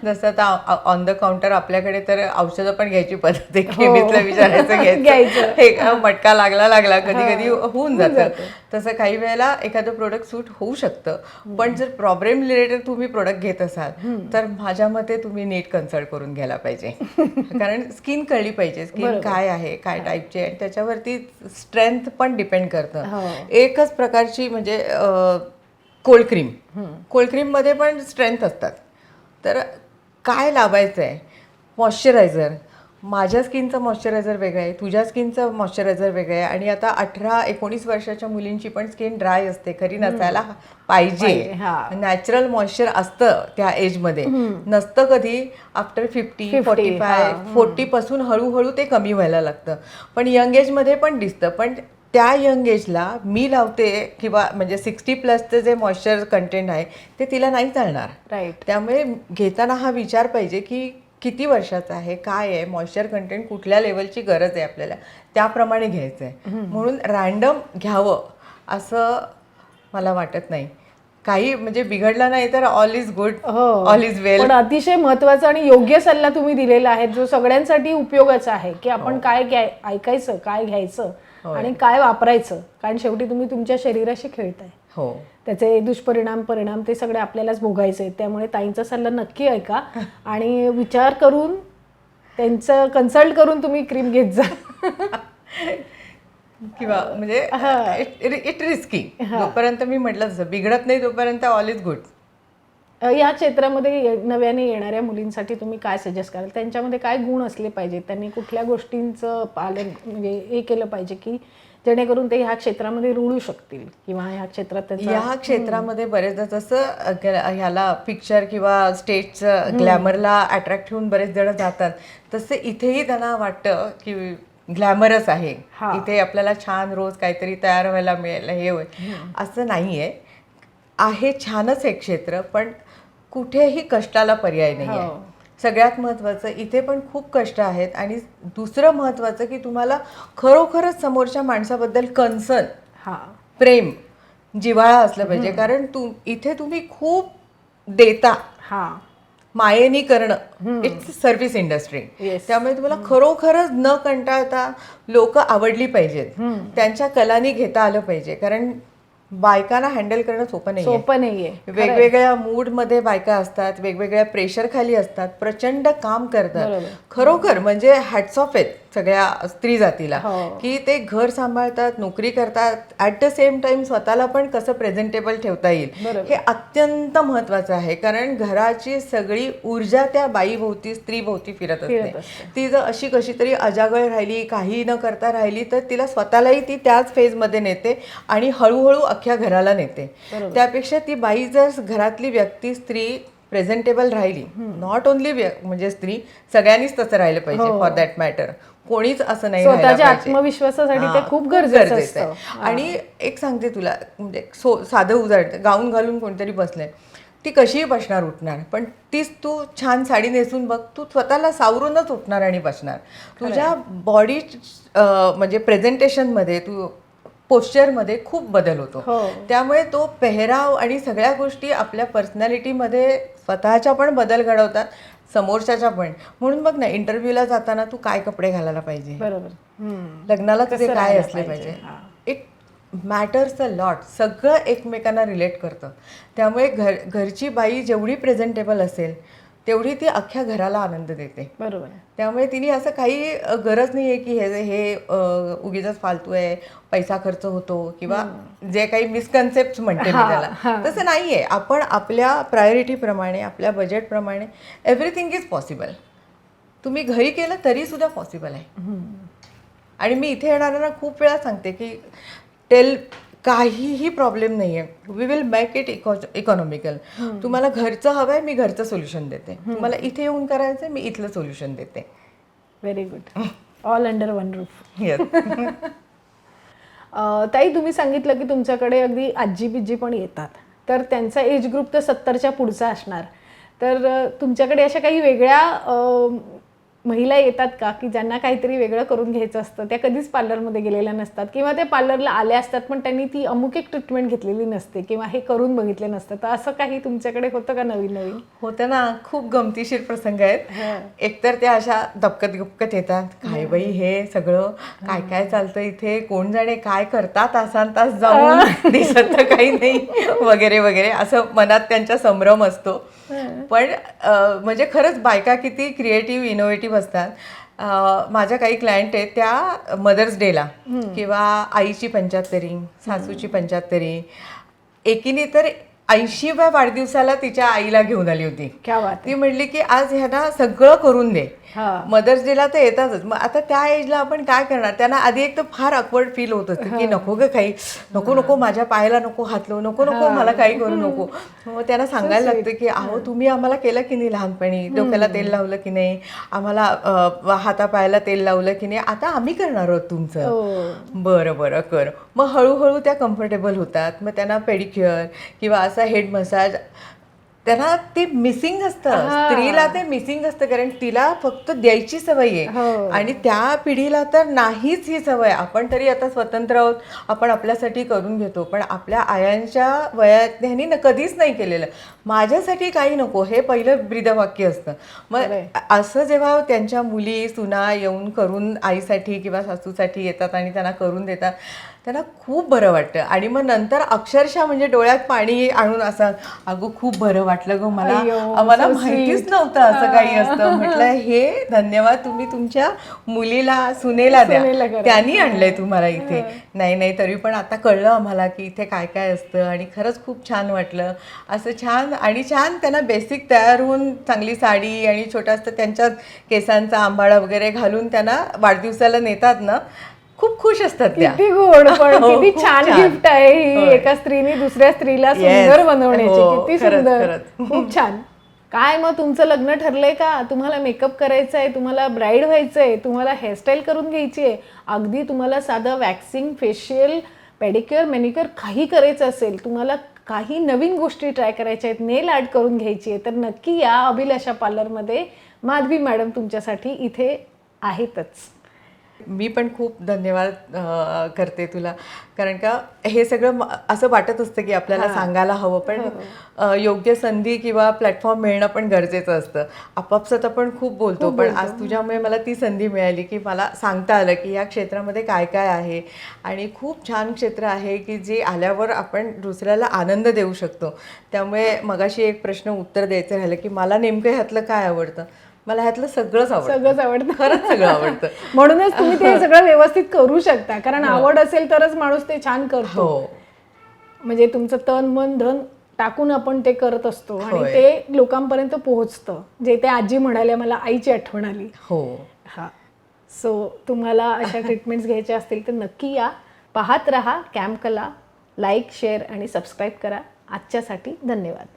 जसं आता ऑन द काउंटर आपल्याकडे तर औषधं पण घ्यायची पद्धत आहे, केमिस्टला विचारायचं घ्यायचं, एक मटका लागला कधी कधी होऊन जातं. तसं काही वेळेला एखादं प्रोडक्ट सूट होऊ शकतं, पण जर प्रॉब्लेम रिलेटेड तुम्ही प्रोडक्ट घेत असाल तर माझ्या मते तुम्ही नीट कन्सल्ट करून घ्यायला पाहिजे. कारण स्किन कळली पाहिजे, स्किन काय आहे, काय टाईपची आहे, त्याच्यावरती स्ट्रेंथ पण डिपेंड करतं. एकच प्रकारची म्हणजे कोल्ड क्रीममध्ये पण स्ट्रेंथ असतात. तर काय लावायचं आहे? मॉइश्चरायझर, माझ्या स्किनचं मॉइश्चरायझर वेगळं आहे, तुझ्या स्किनचं मॉइश्चरायझर वेगळं आहे, आणि आता 18-19 वर्षाच्या मुलींची पण स्किन ड्राय असते, खरी नसायला पाहिजे. नॅचरल मॉइश्चर असतं त्या एजमध्ये, नसतं कधी आफ्टर 50-45-40 पासून हळूहळू ते कमी व्हायला लागतं. पण यंग एजमध्ये पण दिसतं. पण त्या यंग एजला मी लावते किंवा म्हणजे 60+ जे मॉइश्चर कंटेंट आहे ते तिला नाही चालणार. राईट. त्यामुळे घेताना हा विचार पाहिजे की किती वर्षाचा आहे, काय आहे, मॉइश्चर कंटेंट कुठल्या लेवलची गरज आहे आपल्याला, त्याप्रमाणे घ्यायचं आहे. म्हणून रँडम घ्यावं असं मला वाटत नाही. काही म्हणजे बिघडलं नाही तर all is good, all is well. पण अतिशय महत्वाचा आणि योग्य सल्ला तुम्ही दिलेला आहे, जो सगळ्यांसाठी उपयोगाचा आहे की आपण काय ऐकायचं, काय घ्यायचं आणि काय वापरायचं. कारण शेवटी तुम्ही तुमच्या शरीराशी खेळताय. हो, त्याचे परिणाम ते सगळे आपल्यालाच भोगायचे आहेत. त्यामुळे ताईंचा सल्ला नक्की ऐका आणि विचार करून त्यांचं कन्सल्ट करून तुम्ही क्रीम घेत जा. किंवा म्हणजे इट रिस्की. जोपर्यंत मी म्हटलं तसं बिघडत नाही तोपर्यंत ऑल इज गुड. या क्षेत्रामध्ये नव्याने येणाऱ्या मुलींसाठी तुम्ही काय सजेस्ट कराल? त्यांच्यामध्ये काय गुण असले पाहिजेत? त्यांनी कुठल्या गोष्टींचं पालन म्हणजे हे केलं पाहिजे की जेणेकरून ते ह्या क्षेत्रामध्ये रुळू शकतील किंवा ह्या क्षेत्रात ह्या क्षेत्रामध्ये बरेचदा जसं ह्याला पिक्चर किंवा स्टेजचं ग्लॅमरला अट्रॅक्ट होऊन बरेच जण जातात, तसे इथेही त्यांना वाटतं की ग्लॅमरस आहे, इथे आपल्याला छान रोज काहीतरी तयार व्हायला मिळेल, हे होईल. असं नाही आहे छानच हे क्षेत्र, पण कुठेही कष्टाला पर्याय नाही आहे. सगळ्यात महत्त्वाचं इथे पण खूप कष्ट आहेत. आणि दुसरं महत्त्वाचं की तुम्हाला खरोखरच समोरच्या माणसाबद्दल कन्सर्न, प्रेम, जिव्हाळा असलं पाहिजे. कारण इथे तुम्ही खूप देता, मायेनी करणं, इट्स सर्व्हिस इंडस्ट्री. त्यामुळे तुम्हाला खरोखरच न कंटाळता लोक आवडली पाहिजेत, त्यांच्या कलानी घेता आलं पाहिजे. कारण बायकांना हँडल करणं सोपं नाही सोपं नाहीये. वेगवेगळ्या मूडमध्ये बायका असतात, वेगवेगळ्या प्रेशर खाली असतात, प्रचंड काम करतात. खरोखर म्हणजे हॅट्स ऑफ आहेत सगळ्या स्त्री जातीला, की ते घर सांभाळतात, नोकरी करतात, ॲट द सेम टाइम स्वतःला पण कसं प्रेझेंटेबल ठेवता येईल हे अत्यंत महत्वाचं आहे. कारण घराची सगळी ऊर्जा त्या बाईभोवती, स्त्रीभोवती फिरत असते. ती जर अशी कशी तरी अजागळ राहिली, काही न करता राहिली, तर तिला स्वतःलाही ती त्याच फेजमध्ये नेते आणि हळूहळू अख्ख्या घराला नेते. त्यापेक्षा ती बाई जर घरातली व्यक्ती, स्त्री प्रेझेंटेबल राहिली, नॉट ओनली म्हणजे स्त्री, सगळ्यांनीच तसं राहिलं पाहिजे फॉर दॅट मॅटर. कोणीच असं नाही राहिलं स्वतःच्या पाहिजे. आत्मविश्वासासाठी ते खूप गरजेचं असतं. आणि एक सांगते तुला, म्हणजे साधं उदाहरण, गाऊन घालून कोणतरी बसलंय, ती कशीही बसणार उठणार, पण तीच तू छान साडी नेसून बघ, तू स्वतःला सावरूनच उठणार आणि बसणार. तुझ्या बॉडी म्हणजे प्रेझेंटेशनमध्ये, तू पोश्चरमध्ये खूप बदल होतो. त्यामुळे तो पेहराव आणि सगळ्या गोष्टी आपल्या पर्सनॅलिटीमध्ये स्वतःच्या पण बदल घडवतात, समोरच्याच्या पण. म्हणून बघ ना, इंटरव्ह्यूला जाताना तू काय कपडे घालायला पाहिजे, लग्नाला तुझे काय असले पाहिजे, इट मॅटर्स अ लॉट. सगळं एकमेकांना रिलेट करतं. त्यामुळे घरची बाई जेवढी प्रेझेंटेबल असेल तेवढी ती अख्ख्या घराला आनंद देते. बरोबर. त्यामुळे तिने असं काही गरज नाही आहे की हे उगीचच फालतू आहे, पैसा खर्च होतो, किंवा जे काही मिसकन्सेप्ट म्हणते मी त्याला, तसं नाही आहे. आपण आपल्या प्रायोरिटीप्रमाणे, आपल्या बजेटप्रमाणे एव्हरीथिंग इज पॉसिबल. तुम्ही घरी केलं तरी सुद्धा पॉसिबल आहे. आणि मी इथे येणाऱ्यांना खूप वेळा सांगते की काहीही प्रॉब्लेम नाही आहे, we will make it economical. तुम्हाला घरचं हवं आहे, मी घरचं सोल्युशन देते. तुम्हाला इथे येऊन करायचं आहे, मी इथलं सोल्युशन देते. Very good. All under one roof. ताई, तुम्ही सांगितलं की तुमच्याकडे अगदी आजी बिज्जी पण येतात, तर त्यांचा एज ग्रुप तर 70च्या पुढचा असणार. तर तुमच्याकडे अशा काही वेगळ्या महिला येतात का की ज्यांना काहीतरी वेगळं करून घ्यायचं असतं, त्या कधीच पार्लरमध्ये गेलेल्या नसतात, किंवा ते पार्लरला आल्या असतात पण त्यांनी ती अमुक एक ट्रीटमेंट घेतलेली नसते किंवा हे करून बघितले नसतं, तर असं काही तुमच्याकडे होतं का? नवीन नवीन होतं ना, खूप गमतीशीर प्रसंग आहेत. एकतर त्या अशा दपकत गुपकत येतात, काय बाई हे सगळं काय काय चालतं इथे, कोण जाणे काय करतात, तासान तास जाऊन दिसत तर काही नाही वगैरे वगैरे, असं मनात त्यांच्या संभ्रम असतो. पण म्हणजे खरंच बायका किती क्रिएटिव्ह, इनोव्हेटिव्ह असतात. माझ्या काही क्लायंट आहेत, त्या मदर्स डेला किंवा आईची 75री, सासूची 75री, एकीने तर 80व्या वाढदिवसाला तिच्या आईला घेऊन आली होती. ती म्हणली की आज ह्यांना सगळं करून दे, मदर्स डेला तर येतातच. मग आता त्या एजला आपण काय करणार? त्यांना आधी एक तर फार ऑकवर्ड फील होत असतं की नको ग काही, नको नको माझ्या पायाला नको हात लावू, नको नको मला काही करू नको. मग त्यांना सांगायला लागतं की अहो तुम्ही आम्हाला केलं की नाही लहानपणी, डोक्याला तेल लावलं की नाही, आम्हाला हातापायाला तेल लावलं की नाही, आता आम्ही करणार आहोत तुमचं. बरं बरं कर. मग हळूहळू त्या कम्फर्टेबल होतात. मग त्यांना पेडिक्युअर किंवा असा हेड मसाज, त्यांना ते मिसिंग असतं. स्त्रीला ते मिसिंग असतं, कारण तिला फक्त द्यायची सवय आहे आणि त्या पिढीला तर नाहीच ही सवय. आपण तरी आता स्वतंत्र आहोत, आपण आपल्यासाठी करून घेतो, पण आपल्या आयांच्या वयात ह्यांनी कधीच नाही केलेलं. माझ्यासाठी काही नको हे पहिलं ब्रीदवाक्य असतं. मग असं जेव्हा त्यांच्या मुली सुना येऊन करून आईसाठी किंवा सासूसाठी येतात आणि त्यांना करून देतात, त्यांना खूप बरं वाटतं. आणि मग नंतर अक्षरशः म्हणजे डोळ्यात पाणी आणून असं, अगं खूप बरं वाटलं ग मला, आम्हाला माहितीच नव्हतं असं काही असतं. म्हटलं हे धन्यवाद, तुम्ही तुमच्या मुलीला सुनेला द्या, त्यांनी आणलंय तुम्हाला इथे. नाही नाही तरी पण आता कळलं आम्हाला की इथे काय काय असतं, आणि खरंच खूप छान वाटलं. असं छान आणि छान त्यांना बेसिक तयार होऊन चांगली साडी आणि छोटासा त्यांच्या केसांचा आंबाडा वगैरे घालून त्यांना वाढदिवसाला नेतात ना, खूप खुश असतात त्या. किती गोड, पण किती छान गिफ्ट आहे ही, एका स्त्रीने दुसऱ्या स्त्रीला सुंदर बनवण्याची. किती सुंदर, खूप छान. काय मग तुमचं लग्न ठरलंय का? तुम्हाला मेकअप करायचा आहे, तुम्हाला ब्राईड व्हायचंय, तुम्हाला हेअरस्टाईल करून घ्यायची आहे, अगदी तुम्हाला साधं वॅक्सिंग, फेशियल, पेडिक्युअर, मॅनिक्युअर काही करायचं असेल, तुम्हाला काही नवीन गोष्टी ट्राय करायच्या आहेत, नेल आर्ट करून घ्यायची आहे, तर नक्की या अभिलाषा पार्लरमध्ये. माधवी मॅडम तुमच्यासाठी इथे आहेतच. मी पण खूप धन्यवाद करते तुला, कारण का हे सगळं असं वाटत असतं की आपल्याला सांगायला हवं, पण योग्य संधी किंवा प्लॅटफॉर्म मिळणं पण गरजेचं असतं. आपापसात आपण खूप बोलतो, पण आज तुझ्यामुळे मला ती संधी मिळाली की मला सांगता आलं की या क्षेत्रामध्ये काय काय आहे आणि खूप छान क्षेत्र आहे की जे आल्यावर आपण दुसऱ्याला आनंद देऊ शकतो. त्यामुळे मगाशी एक प्रश्न उत्तर द्यायचं राहिलं की मला नेमकं ह्यातलं काय आवडतं. मला ह्यातलं सगळंच आवडतं, खरंच सगळं आवडतं. म्हणूनच तुम्ही ते सगळं व्यवस्थित करू शकता, कारण आवड असेल तरच माणूस ते छान करतो. म्हणजे तुमचं तन मन धन टाकून आपण ते करत असतो आणि ते लोकांपर्यंत पोहोचतं. जे ते आजी म्हणाल्या, मला आईची आठवण आली. हा, सो तुम्हाला अशा ट्रीटमेंट्स घ्यायच्या असतील तर नक्की या, पाहत रहा कॅम्प कला. लाईक, शेअर आणि सबस्क्राईब करा. आजच्यासाठी धन्यवाद.